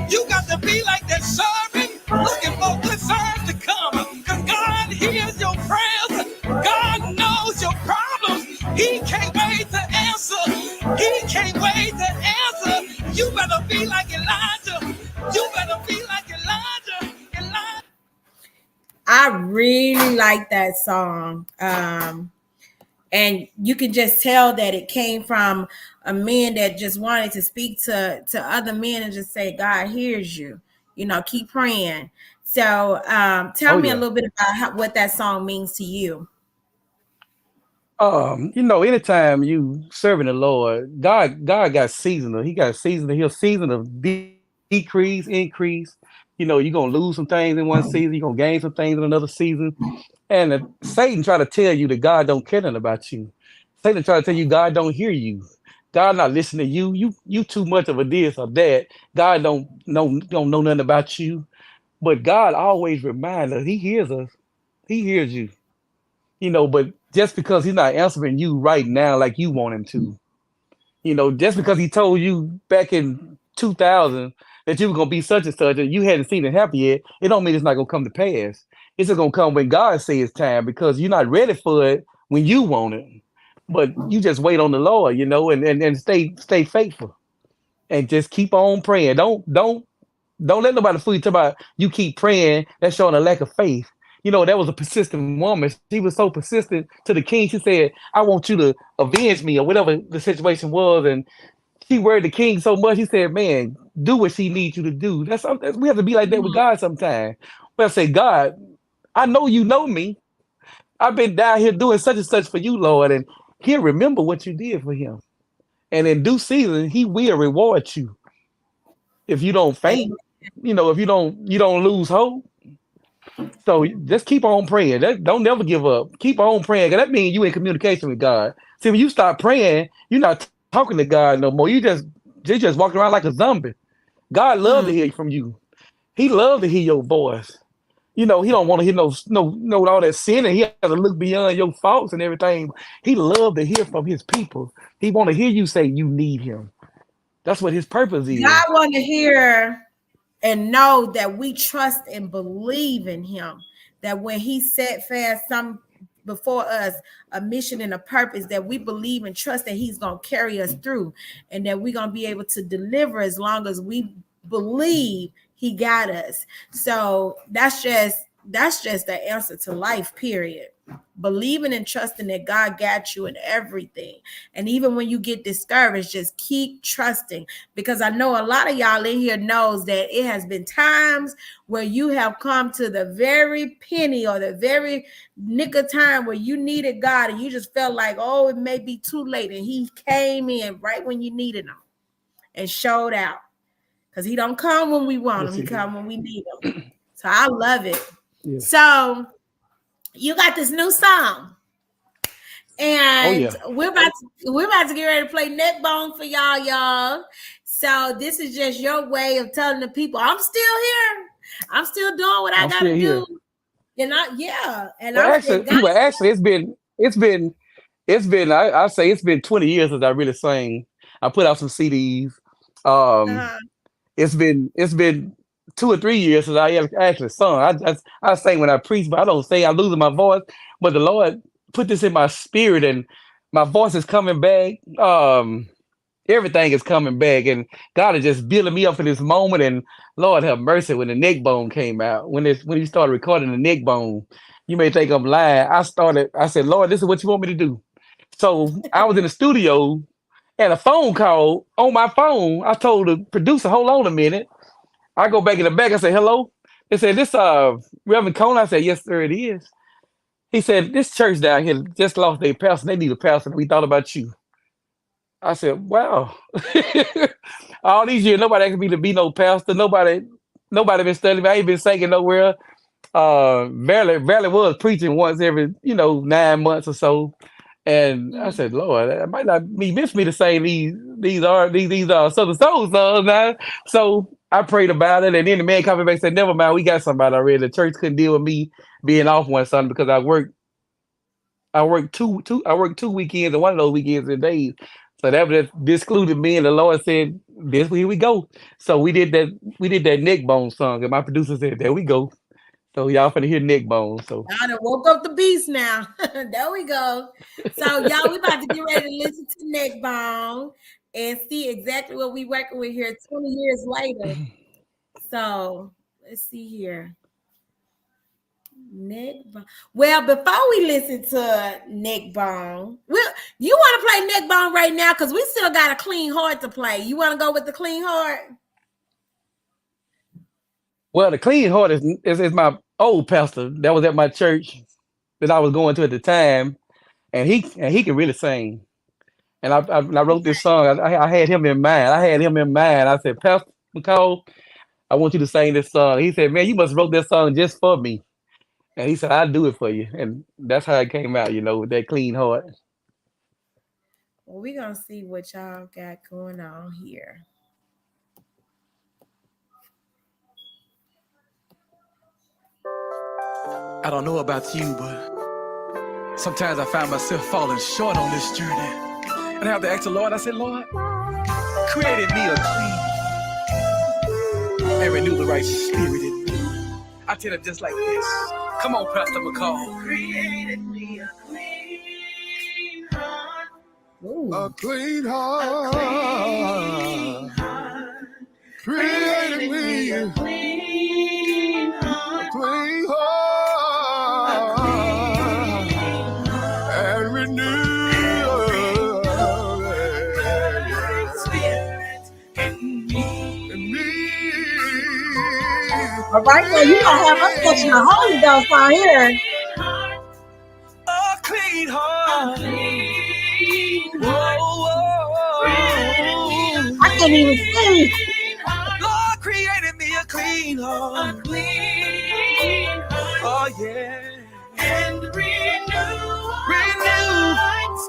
You got to be like that servant, looking for good signs to come. Because God hears your prayers. God knows your problems. He can't wait to answer. He can't wait to answer. You better be like Elijah. You better be like Elijah. I really like that song. And you can just tell that it came from a man that just wanted to speak to other men and just say, God hears you. You know, keep praying. So tell me a little bit about what that song means to you. Anytime you serving the Lord, God got seasonal. He got seasonal. He'll season of decrease, increase. You're gonna lose some things in one season. You're gonna gain some things in another season. And Satan try to tell you that God don't care nothing about you. Satan try to tell you God don't hear you. God not listening to you. You too much of a this or that. God don't know nothing about you. But God always reminds us. He hears us. He hears you. But just because he's not answering you right now like you want him to, just because he told you back in 2000 that you were going to be such and such and you hadn't seen it happen yet, it don't mean it's not going to come to pass. It's just going to come when God says it's time because you're not ready for it when you want it. But you just wait on the Lord, and stay faithful and just keep on praying. Don't let nobody fool you. Talk about you keep praying. That's showing a lack of faith. That was a persistent woman. She was so persistent to the king. She said, I want you to avenge me or whatever the situation was. And she worried the king so much. He said, man, do what she needs you to do. We have to be like that with God sometimes. But I say, God, I know you know me. I've been down here doing such and such for you, Lord. And he'll remember what you did for him. And in due season, he will reward you. If you don't faint, if you don't lose hope. So just keep on praying. Don't never give up. Keep on praying. Cause that means you in communication with God. See, when you start praying, you're not talking to God no more. You just walking around like a zombie. God loves to hear from you. He loves to hear your voice. He don't want to hear no all that sin, and he has to look beyond your faults and everything. He loves to hear from his people. He want to hear you say you need him. That's what his purpose is. God want to hear and know that we trust and believe in him, that when he set fast some before us, a mission and a purpose, that we believe and trust that he's going to carry us through and that we're going to be able to deliver as long as we believe he got us. So that's just the answer to life, period. Believing and trusting that God got you in everything. And even when you get discouraged, just keep trusting, because I know a lot of y'all in here knows that it has been times where you have come to the very penny or the very nick of time where you needed God and you just felt like, oh, it may be too late. And he came in right when you needed him and showed out, because he don't come when we want him. He come when we need him. So I love it. Yeah. So you got this new song, and we're about to get ready to play Neckbone for y'all. So this is just your way of telling the people I'm still here. I'm still doing what I gotta do. And actually, it's been. I say it's been 20 years since I really sang. I put out some CDs. It's been 2 or 3 years since I actually sung. I sang when I preach, but I don't sing. I'm losing my voice. But the Lord put this in my spirit, and my voice is coming back. Everything is coming back, and God is just building me up for this moment. And Lord have mercy, when the neck bone came out, when he started recording the neck bone, you may think I'm lying. I said, Lord, this is what you want me to do. So I was in the studio, and a phone call on my phone. I told the producer, hold on a minute. I go back in the back. I said, hello. They said, this Reverend Coney. I said, yes, sir, it is. He said, this church down here just lost their pastor. They need a pastor. We thought about you. I said, wow. All these years, nobody asked me to be no pastor. Nobody been studying me. I ain't been singing nowhere. Barely was preaching once every, 9 months or so. And I said, Lord, it might not be meant for me to sing these Southern Soul songs now. So I prayed about it, and then the man called me back and said, "Never mind, we got somebody already." The church couldn't deal with me being off one Sunday because I worked 2 weekends, and one of those weekends and days. So that was excluded me, and the Lord said, "This here we go." So we did that neck bone song, and my producer said, "There we go." So y'all finna hear neck bone. So I done woke up the beast now. There we go. So y'all, we about to get ready to listen to neck bone and see exactly what we working with here 20 years later. So let's see here. Neck bone. Well, before we listen to neck bone, you want to play neck bone right now? Because we still got a clean heart to play. You want to go with the clean heart? well, the clean heart is my old pastor that was at my church that I was going to at the time, and he can really sing. And I wrote this song. I had him in mind. I said, Pastor McCall, I want you to sing this song. He said, man, you must have wrote this song just for me. And he said, I'll do it for you. And that's how it came out, with that clean heart. Well, we're going to see what y'all got going on here. I don't know about you, but sometimes I find myself falling short on this journey. And I have to ask the Lord, I said, Lord, create in me a clean and renew the right spirit in me. I tell it just like this. Come on, Pastor McCall. Created me a clean heart. Ooh. A clean heart. Created me a clean heart. Clean heart. And renew the spirit in me. All right, now you don't have us touching the Holy Ghost on here. A clean heart. I can't even see. Lord created me a clean heart. Oh yeah. And renew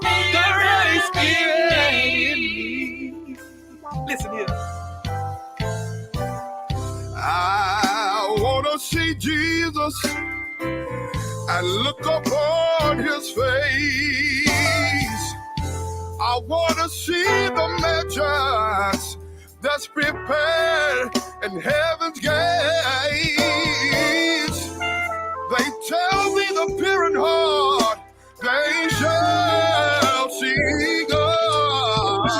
the right spirit in me. Listen here. I want to see Jesus and look upon his face. I want to see the mansions that's prepared in heaven's gates. They tell me the pure in heart, they shall see God.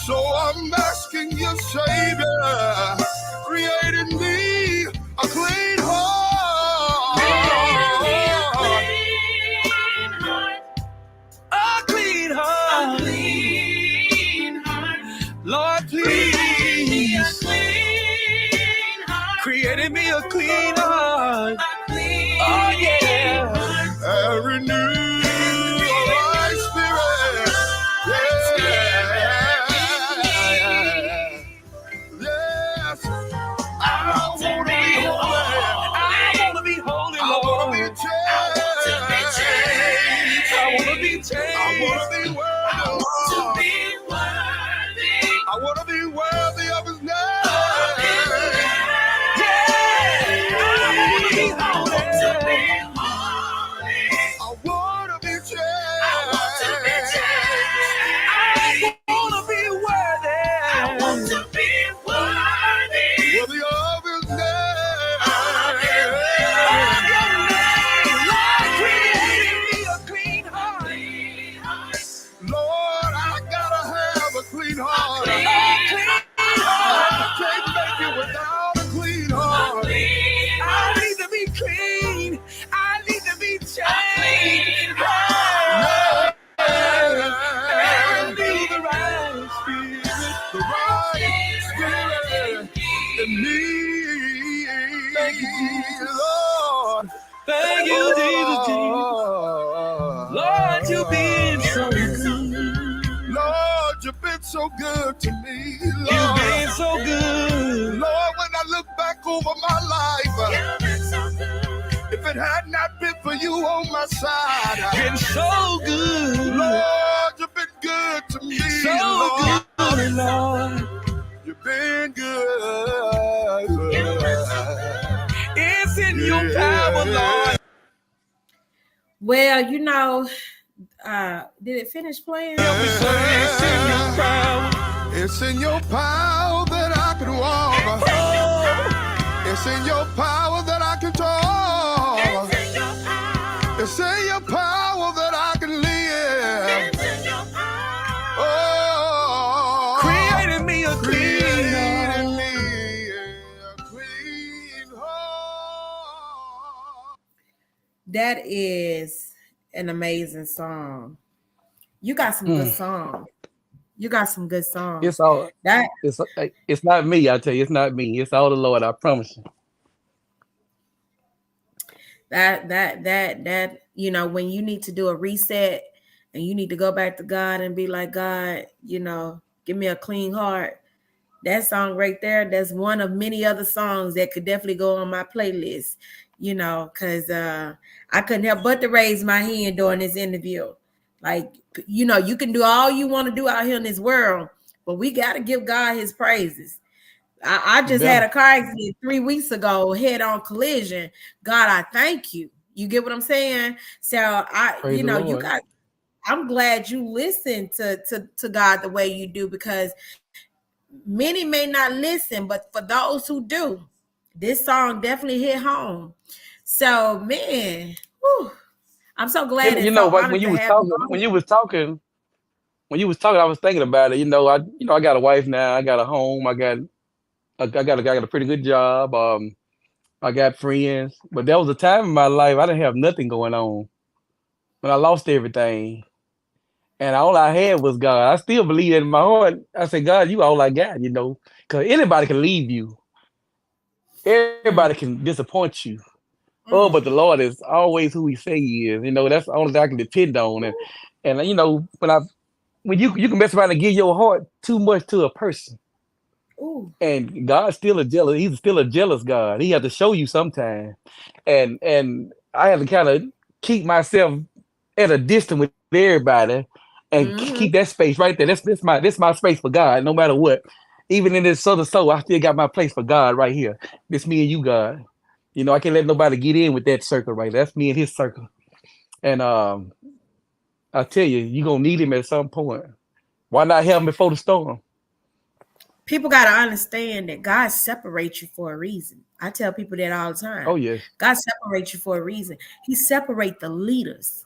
So I'm asking you, Savior, create in me a clean heart. A clean heart. Lord, please. Created me a clean heart. Oh yeah. And renew a right spirit. Yes. I want to be holy. I want to be holy, I Lord. want to be changed. I want to be changed. I want to be worthy. I want to be worthy of his name. I want to be changed. I want to be worthy. Worthy of his name. Lord, created me a clean heart. Lord, I gotta have a clean heart. I can't make it without a clean heart. I need to be clean. I need to be changed. And renew the right spirit. The right spirit in me. Thank you, Jesus. Lord. Thank you, Jesus. Lord, you've been so good. Lord, you've been so good to me. Lord, You've been so good. Lord, when I look back over my life, if it had not been for you on my side, Been so good. Lord, you've been good to me. So Lord, good, Lord. you've been good. It's in your power, Lord. Well, did it finish playing? It's in your power. It's in your power that I can walk. It's in your power that I can talk. It's in your power that I can live. Oh, Creating me a clean creating heart. me a clean heart. That is an amazing song. You got some good songs. You got some good songs. It's all That it's not me, I tell you, it's not me. It's all the Lord, I promise you. when you need to do a reset and you need to go back to God and be like, God, give me a clean heart. That song right there, that's one of many other songs that could definitely go on my playlist, because I couldn't help but to raise my hand during this interview. Like, you can do all you want to do out here in this world, but we got to give God his praises. I You just had better. a car accident 3 weeks ago, head-on collision. God, I thank you. You get what I'm saying? So Praise the Lord. I'm glad you listen to God the way you do, because many may not listen, but for those who do, this song definitely hit home. So, man, whew, I'm so glad and so Like honored when you to was have you talking, on here. I was thinking about it. I got a wife now. I got a home. I got a pretty good job. I got friends, but there was a time in my life I didn't have nothing going on when I lost everything, and all I had was God. I still believe that in my heart. I said, God, you all I got, because anybody can leave you, everybody Mm, can disappoint you. Oh, but the mm. Lord is always who He say He is. That's the only thing I can depend on. And when you can mess around and give your heart too much to a person, Ooh. and God's still a jealous. He's still a jealous God. He has to show you sometime, and I have to kind of keep myself at a distance with everybody, and keep Mm-hmm. that space right there. This my space for God, no matter what. Even in this other soul, I still got my place for God right here. This me and you, God. I can't let nobody get in with that circle right there. That's me and His circle. And I tell you, you're gonna need Him at some point. Why not have Him before the storm? People got to understand that God separates you for a reason. I tell people that all the time. Oh yes. God separates you for a reason. He separates the leaders.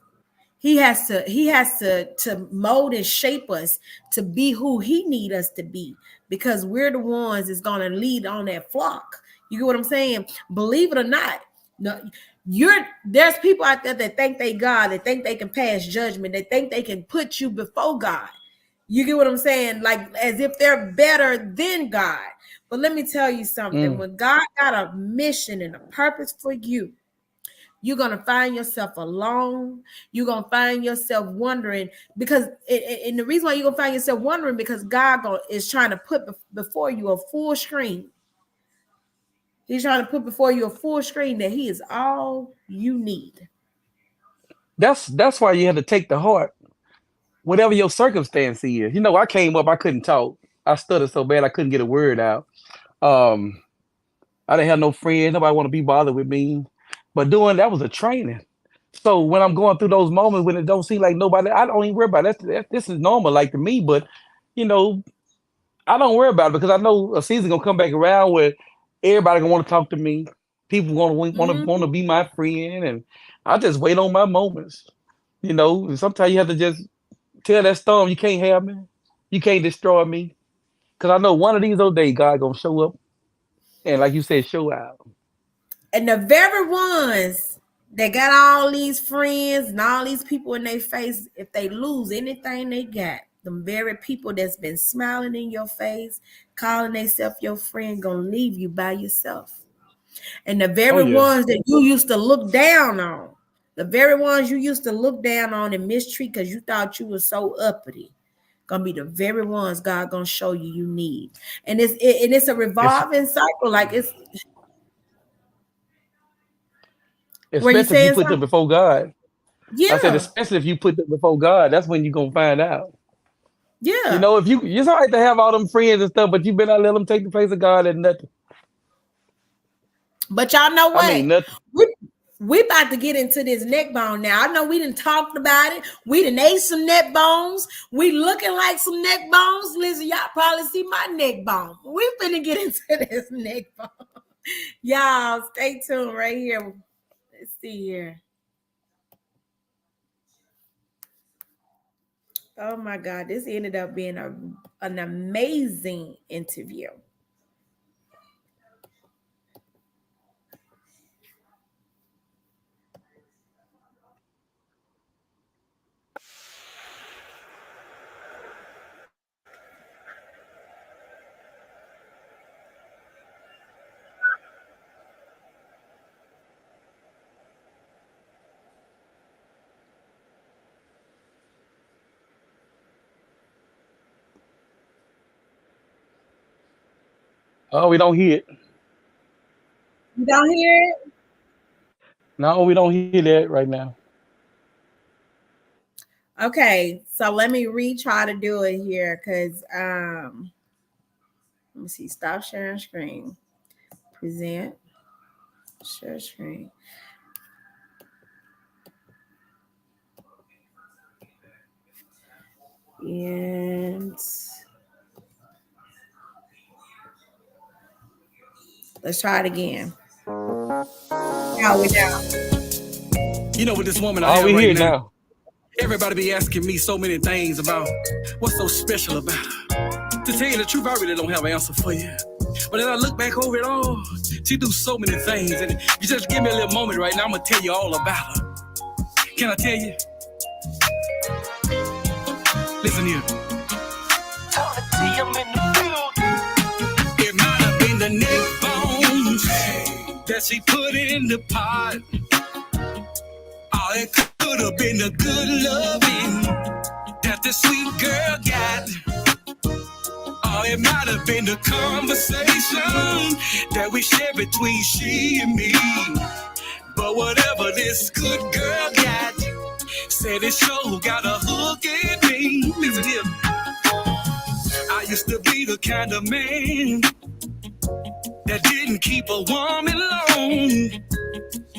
He has to mold and shape us to be who he need us to be, because we're the ones that's going to lead on that flock. You get what I'm saying? Believe it or not, no, there's people out there that think they God, that think they can pass judgment, that think they can put you before God. You get what I'm saying? Like, as if they're better than God. But let me tell you something. Mm. When God got a mission and a purpose for you, you're going to find yourself alone. You're going to find yourself wondering, because and the reason why you're going to find yourself wondering, because is trying to put before you a full screen. He's trying to put before you a full screen that he is all you need. That's why you have to take the heart, whatever your circumstance is. I came up, I couldn't talk. I stuttered so bad I couldn't get a word out. Um, I didn't have no friends. Nobody want to be bothered with me. But doing that was a training. So when I'm going through those moments when it don't seem like nobody, I don't even worry about it. This is normal, like to me. But you know, I don't worry about it because I know a season gonna come back around where everybody gonna want to talk to me. People gonna want to Mhm. be my friend, and I just wait on my moments. And sometimes you have to just tell that storm, you can't have me, you can't destroy me, because I know one of these old days God gonna show up and, like you said, show out. And the very ones that got all these friends and all these people in their face, if they lose anything they got, them very people that's been smiling in your face, calling themselves your friend, gonna leave you by yourself. And the Oh very yeah, ones that you used to look down on, the very ones you used to look down on and mistreat because you thought you were so uppity, gonna be the very ones God gonna show you need. And it's a it's revolving cycle. Like, it's where you especially if you saying put them something? before God. I said, Yeah. especially if you put them before God, that's when you're gonna find out. Yeah. You know, if you, it's all right to have all them friends and stuff, but you better not let them take the place of God and nothing. But y'all know what? I mean, nothing. We about to get into this neck bone now. I know we done talked about it. We done ate some neck bones. We looking like some neck bones. Listen, y'all probably see my neck bone. We finna get into this neck bone. Y'all stay tuned right here. Let's see here. Oh my God, this ended up being an amazing interview. Oh, we don't hear it. You don't hear it? No, we don't hear that right now. Okay, so let me retry to do it here because let me see. Stop sharing screen. Present. Share screen. And let's try it again. Now we're down. You know, with this woman I Oh, have we right hear now, now. everybody be asking me so many things about what's so special about her. To tell you the truth, I really don't have an answer for you. But as I look back over it all, she do so many things. And if you just give me a little moment right now, I'm going to tell you all about her. Can I tell you? Listen here. It might have been the neck bones that she put in the pot. Oh, it could have been the good loving that the sweet girl got. Oh, it might have been the conversation that we shared between she and me. But whatever this good girl got, said it sure got a hook in me. Listen here. I used to be the kind of man that didn't keep a woman long.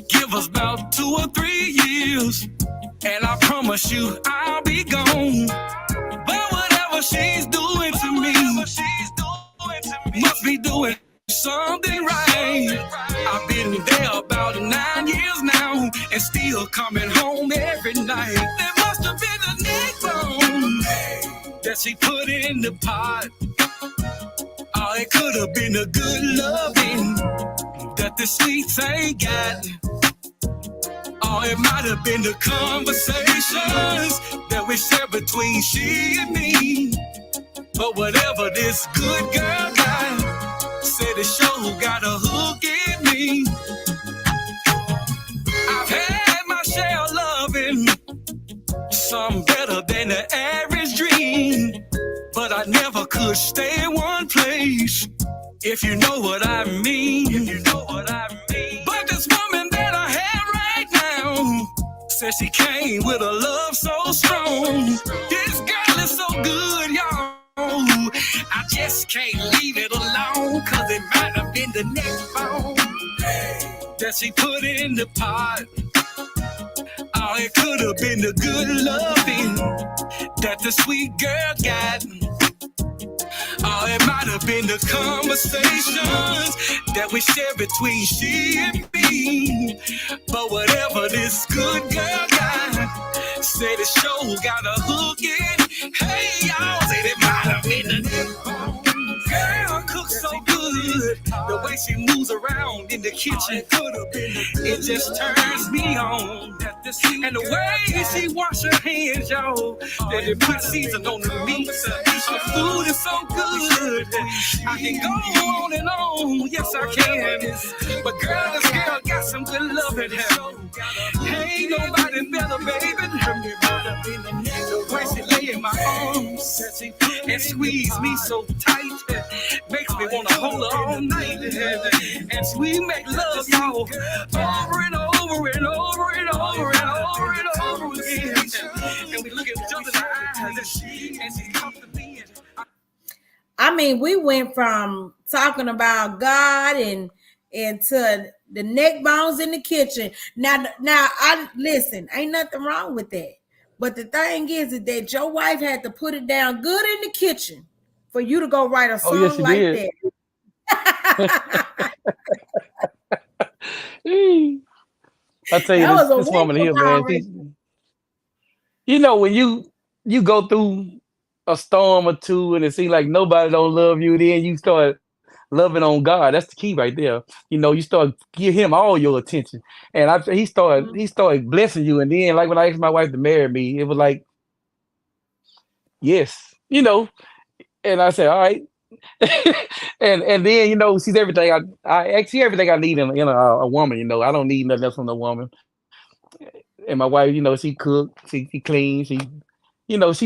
Give us about 2 or 3 years, and I promise you I'll be gone. But whatever she's doing to me, must be doing something right. I've been there about 9 years now, and still coming home every night. There must have been a neck bone that she put in the pot. Oh, it could have been a good loving that the sweets ain't got. Oh, it might have been the conversations that we shared between she and me. But whatever this good girl got, said it sure got a hook in me. I've had my share of loving, some better than the average dream. But I never could stay in one place, if you know what I mean. If you know what I mean. But this woman that I have right now says she came with a love so strong. This girl is so good, y'all. I just can't leave it alone, cause it might have been the neck bone that she put in the pot. Oh, it could have been the good loving that the sweet girl got. Oh, it might have been the conversations that we shared between she and me. But whatever this good girl got, said it sure got a hook in. Hey, y'all, said it might have been the neck bone. Girl cooks so good, the way she moves around in the kitchen, it just turns me on. And the way she wash her hands, y'all, that it put season on the meat. The food is so good, I can go on and on, yes I can. But girl, this girl got some good love in her. Ain't nobody better, baby. The way she lay in my arms and squeeze me so tight, makes me wanna hold her all night. And we make love, y'all, over and over and over and over and over and over again. And we look at each other in the eyes, and she's comfortable. I mean, we went from talking about God and to the neck bones in the kitchen. Now, I listen. Ain't nothing wrong with that. But the thing is that your wife had to put it down good in the kitchen for you to go write a Oh, yes, song she like did. that. I tell you, That was a this woman wake up here, call man. right When you go through a storm or two, and it seems like nobody don't love you, then you start loving on God. That's the key right there. You start give Him all your attention, and there. he started blessing you. And then, like when I asked my wife to marry me, it was like yes, and I said all right. And then she's everything she's everything I need in a woman. I don't need nothing else from a woman. And my wife, she cook, she clean, she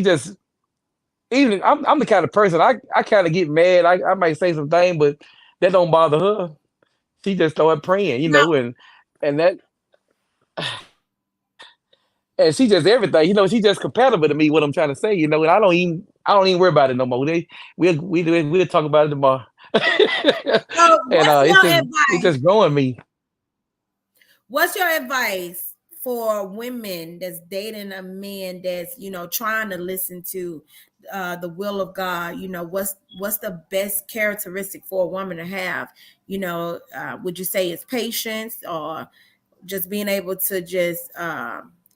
just even I'm the kind of person I kind of get mad. I might say some things, but that don't bother her. She just started praying, Now, and that and she just everything, she just compatible to me. What I'm trying to say, and I don't even worry about it no more. We'll talk about it tomorrow. so And what's it's your just advice? growing me. What's your advice for women that's dating a man that's trying to listen to the will of God? What's the best characteristic for a woman to have? Would you say it's patience or just being able to just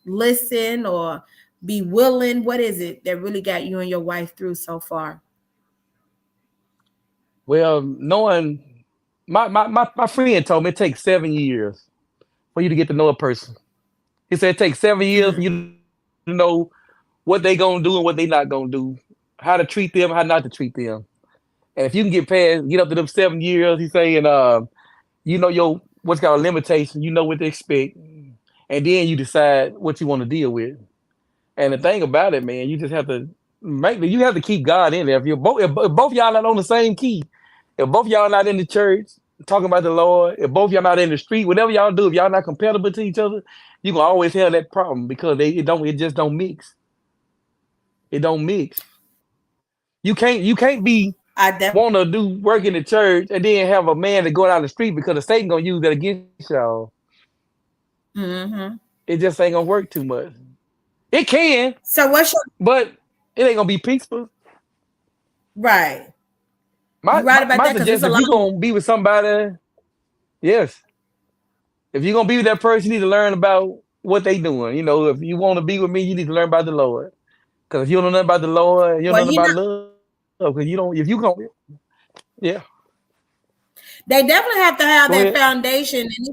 listen or be willing? What is it that really got you and your wife through so far? Well, knowing my friend told me it takes 7 years for you to get to know a person. He said it takes 7 years for Mm, you to know what they gonna do and what they not gonna do, how to treat them, how not to treat them. And if you can get up to them 7 years, he's saying, your what's called a limitation, you know what to expect, and then you decide what you want to deal with. And the thing about it, man, you just have to you have to keep God in there. If both y'all not on the same key, if both y'all not in the church talking about the Lord, if both y'all not in the street, whatever y'all do, if y'all not compatible to each other, you can always have that problem because it just don't mix. It don't mix. You can't be I definitely. want to do work in the church and then have a man that go down the street because the Satan gonna use that against y'all. Hmm. It just ain't gonna work too much. It can, So what's your but it ain't gonna be peaceful. right? My You right my, about my that because it's a suggestion: if lot. you're gonna be with somebody, yes, if you're gonna be with that person, you need to learn about what they doing. If you want to be with me, you need to learn about the Lord. Because if you don't know nothing about the Lord, you don't Well, know nothing about love. Because you don't. If you gonna, yeah, they definitely have to have go that ahead. foundation, and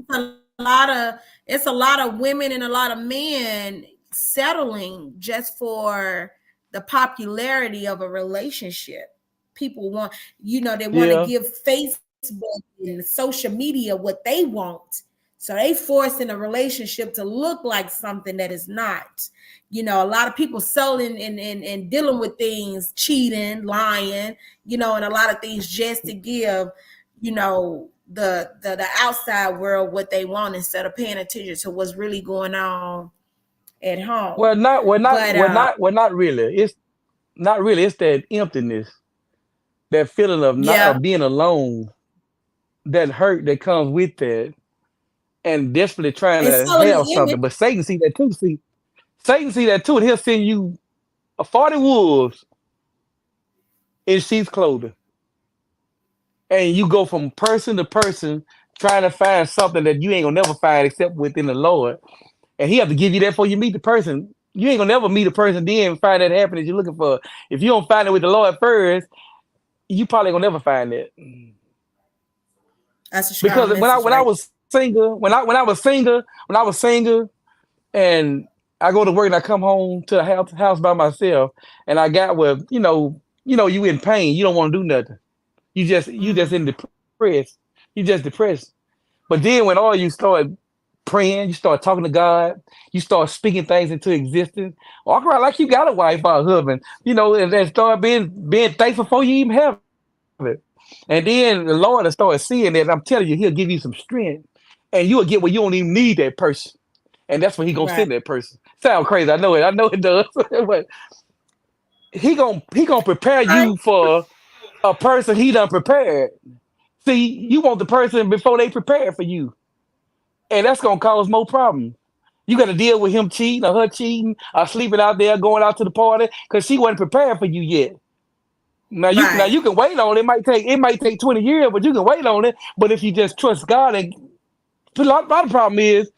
it's a lot of women and a lot of men settling just for the popularity of a relationship. People want, they want to Yeah, give Facebook and social media what they want. So they forcing a relationship to look like something that is not. A lot of people selling and dealing with things, cheating, lying, and a lot of things just to give the outside world what they want instead of paying attention to what's really going on at home. well, not, well, not, But well, not, well, not really. It's not really. It's that emptiness, that feeling of not yeah, of being alone, that hurt that comes with that, and desperately trying it's to selling have the image. something. But Satan see that too. Satan see that too, and he'll send you a 40 wolves in sheep's clothing, and you go from person to person trying to find something that you ain't gonna never find except within the Lord. And he have to give you that before you meet the person. You ain't gonna never meet a person then find that happiness you're looking for. If you don't find it with the Lord first, you probably gonna never find it. That's a strong Because when I message, when I right? was single, when I was single, and I go to work and I come home to the house by myself, and I got with you in pain, you don't want to do nothing. You just in depressed. You just depressed. But then when all you start praying, you start talking to God, you start speaking things into existence, walk around like you got a wife or a husband, and start being thankful for you even have it. And then the Lord will start seeing that. I'm telling you, He'll give you some strength, and you'll get where you don't even need that person. And that's when He gonna send Right. that person. Sound crazy, I know it does, but He gonna prepare Right. you for a person he done prepared. See, you want the person before they prepare for you, and that's gonna cause more problems. You got to deal with him cheating or her cheating or sleeping out there, going out to the party because she wasn't prepared for you yet. Now you Right. can wait on it. It might take 20 years, but you can wait on it. But if you just trust God, and a lot of problem is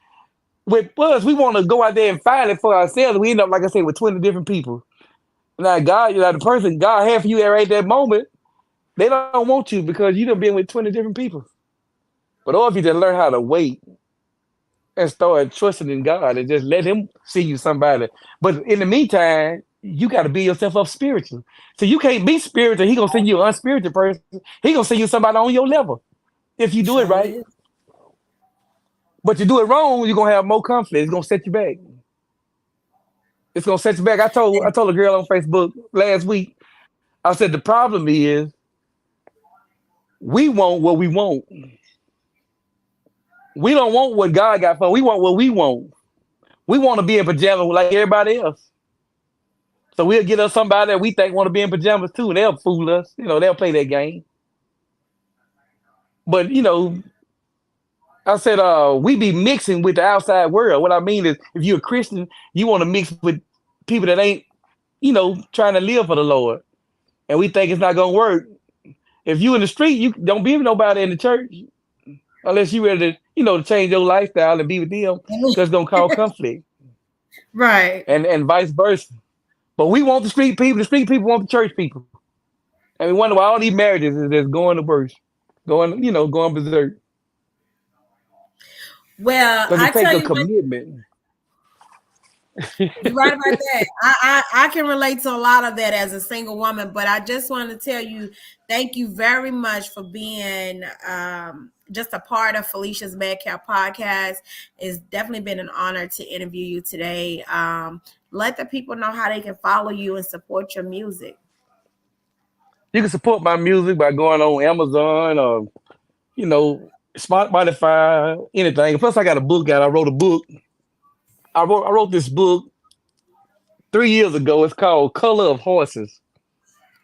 with us, we want to go out there and find it for ourselves. We end up, like I said, with 20 different people. Now God, the person God had for you at right that moment, they don't want you because you done been with 20 different people. But or if you just learn how to wait and start trusting in God and just let Him see you somebody. But in the meantime, you got to build yourself up spiritually. So you can't be spiritual. He gonna send you an unspiritual person. He gonna send you somebody on your level if you do it Sure right. is. But you do it wrong, you're gonna have more conflict. It's gonna set you back. It's gonna set you back. I told a girl on Facebook last week. I said the problem is we want what we want. We don't want what God got for. We want what we want. We want to be in pajamas like everybody else. So we'll get us somebody that we think want to be in pajamas too, and they'll fool us. They'll play that game. But I said, we be mixing with the outside world. What I mean is, if you're a Christian, you want to mix with people that ain't, trying to live for the Lord, and we think it's not gonna work. If you in the street, you don't be with nobody in the church unless you ready to change your lifestyle and be with them, because it's gonna cause conflict, Right. and vice versa. But we want the street people. The street people want the church people. And we wonder why all these marriages is just going to burst, going berserk. Well, Because I it takes tell a you what, commitment. you're right about that. I can relate to a lot of that as a single woman, but I just want to tell you, thank you very much for being just a part of Felicia's Madcap podcast. It's definitely been an honor to interview you today. Let the people know how they can follow you and support your music. You can support my music by going on Amazon or, Spotify, anything. Plus, I got a book out. I wrote a book. I wrote this book 3 years ago. It's called Color of Horses.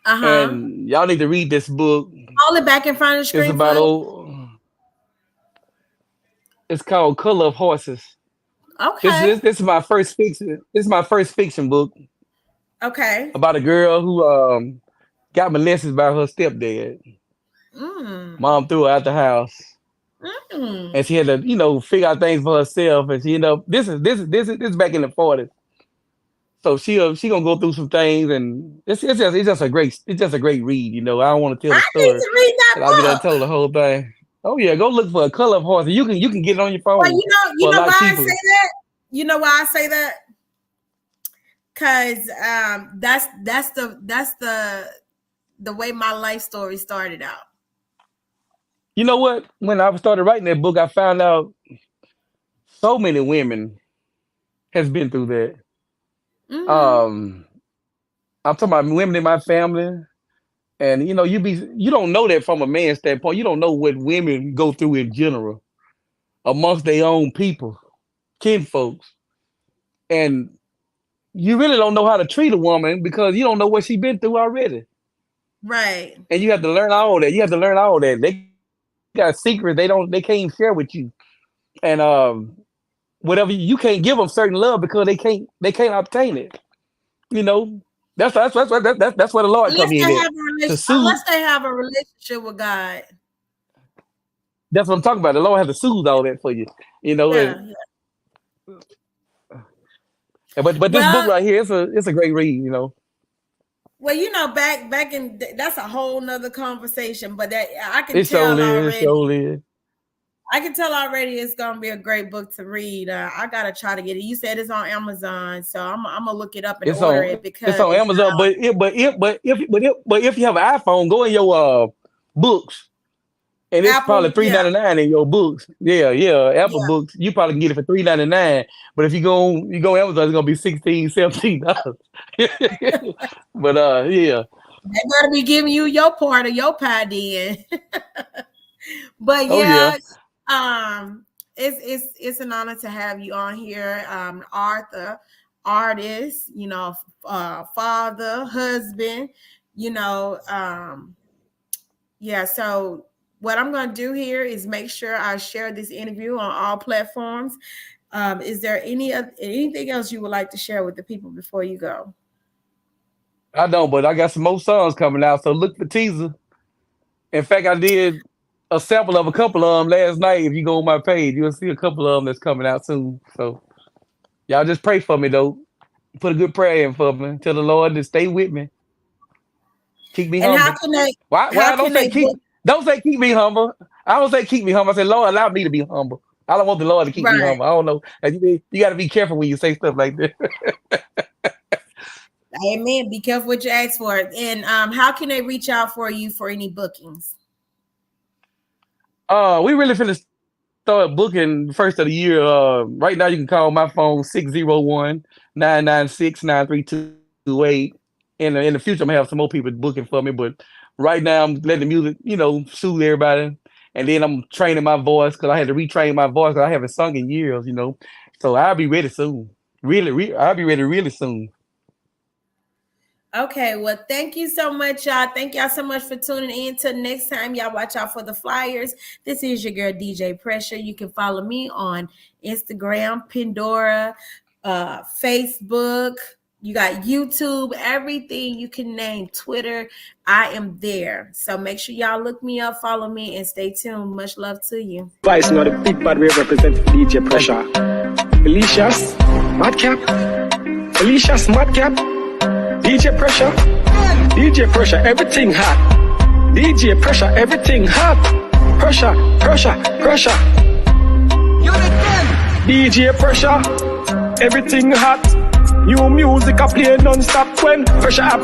Uh-huh. And y'all need to read this book. Hold it back in front of the It's screen for about us. it's called Color of Horses. This Okay. is this is my first fiction. This is my first fiction book Okay. about a girl who got molested by her stepdad. Mm. Mom threw her out the house, Mm. and she had to, figure out things for herself. And she, this is back in the 40s. So she gonna go through some things, and it's just a great read. I don't want to tell I the need story, to read that and I'll be done book. telling the whole thing. Oh yeah, go look for a Color of Horses. You can get it on your Well, phone you for a know lot why I cheaper. say that? You know why I say that? Because that's the way my life story started out. You know what? When I started writing that book, I found out so many women has been through that. Mm-hmm. Um, I'm talking about women in my family, and you don't know that from a man's standpoint. You don't know what women go through in general amongst their own people, kinfolks, and you really don't know how to treat a woman because you don't know what she's been through already, Right. and you have to learn all that. You have to learn all that. They got secrets they can't even share with you, and whatever you can't give them certain love because they can't obtain it. You know, that's where the Lord come in at to soothe. Unless they have a relationship with God. That's what I'm talking about. The Lord has to soothe all that for you. You know, and, Yeah. Yeah. but this book Well, right here, it's a great read. back in that's a whole nother conversation. But that It surely is, surely is. I can tell already it's gonna be a great book to read. I gotta try to get it. You said it's on Amazon, so I'm gonna look it up and It's order on it it's because on Amazon. But if you have an iPhone, go in your books, and it's probably Apple, yeah, $3.99 in your books. Yeah, yeah, Apple yeah. books. You probably can get it for $3.99. But if you go Amazon, it's gonna be $16, $17. But yeah. They better be giving you your part of your pie then. But Oh yeah. yeah, it's an honor to have you on here, Arthur, artist, father, husband, you know, um, Yeah, so what I'm going to do here is make sure I share this interview on all platforms. Is there anything else you would like to share with the people before you go? I don't, but I got some more songs coming out, so look for teaser. In fact, I did a sample of a couple of them last night. If you go on my page, you'll see a couple of them that's coming out soon. So y'all just pray for me, though. Put a good prayer in for me. Tell the Lord to stay with me. Keep me humble. And how can they? Why don't say keep me humble. I don't say keep me humble. I say, Lord, allow me to be humble. I don't want the Lord to keep me humble. I don't know. You got to be careful when you say stuff like that. Amen. Be careful what you ask for. And how can they reach out for you for any bookings? We really finna start booking the first of the year. Right now you can call my phone 601-996-9328. In the future, I'm gonna have some more people booking for me, but right now I'm letting the music, soothe everybody. And then I'm training my voice because I had to retrain my voice because I haven't sung in years, So I'll be ready soon. I'll be ready really soon. Okay, well, thank you so much, y'all. Thank y'all so much for tuning in. Till next time, y'all watch out for the flyers. This is your girl, DJ Pressure. You can follow me on Instagram, Pandora, Facebook. You got YouTube, everything you can name, Twitter. I am there. So make sure y'all look me up, follow me, and stay tuned. Much love to you. Vice, not a big bad way represent DJ Pressure. Alicia's Madcap. DJ Pressure. DJ Pressure, everything hot. DJ Pressure, everything hot. Pressure. DJ Pressure, everything hot. New music I play non-stop when Pressure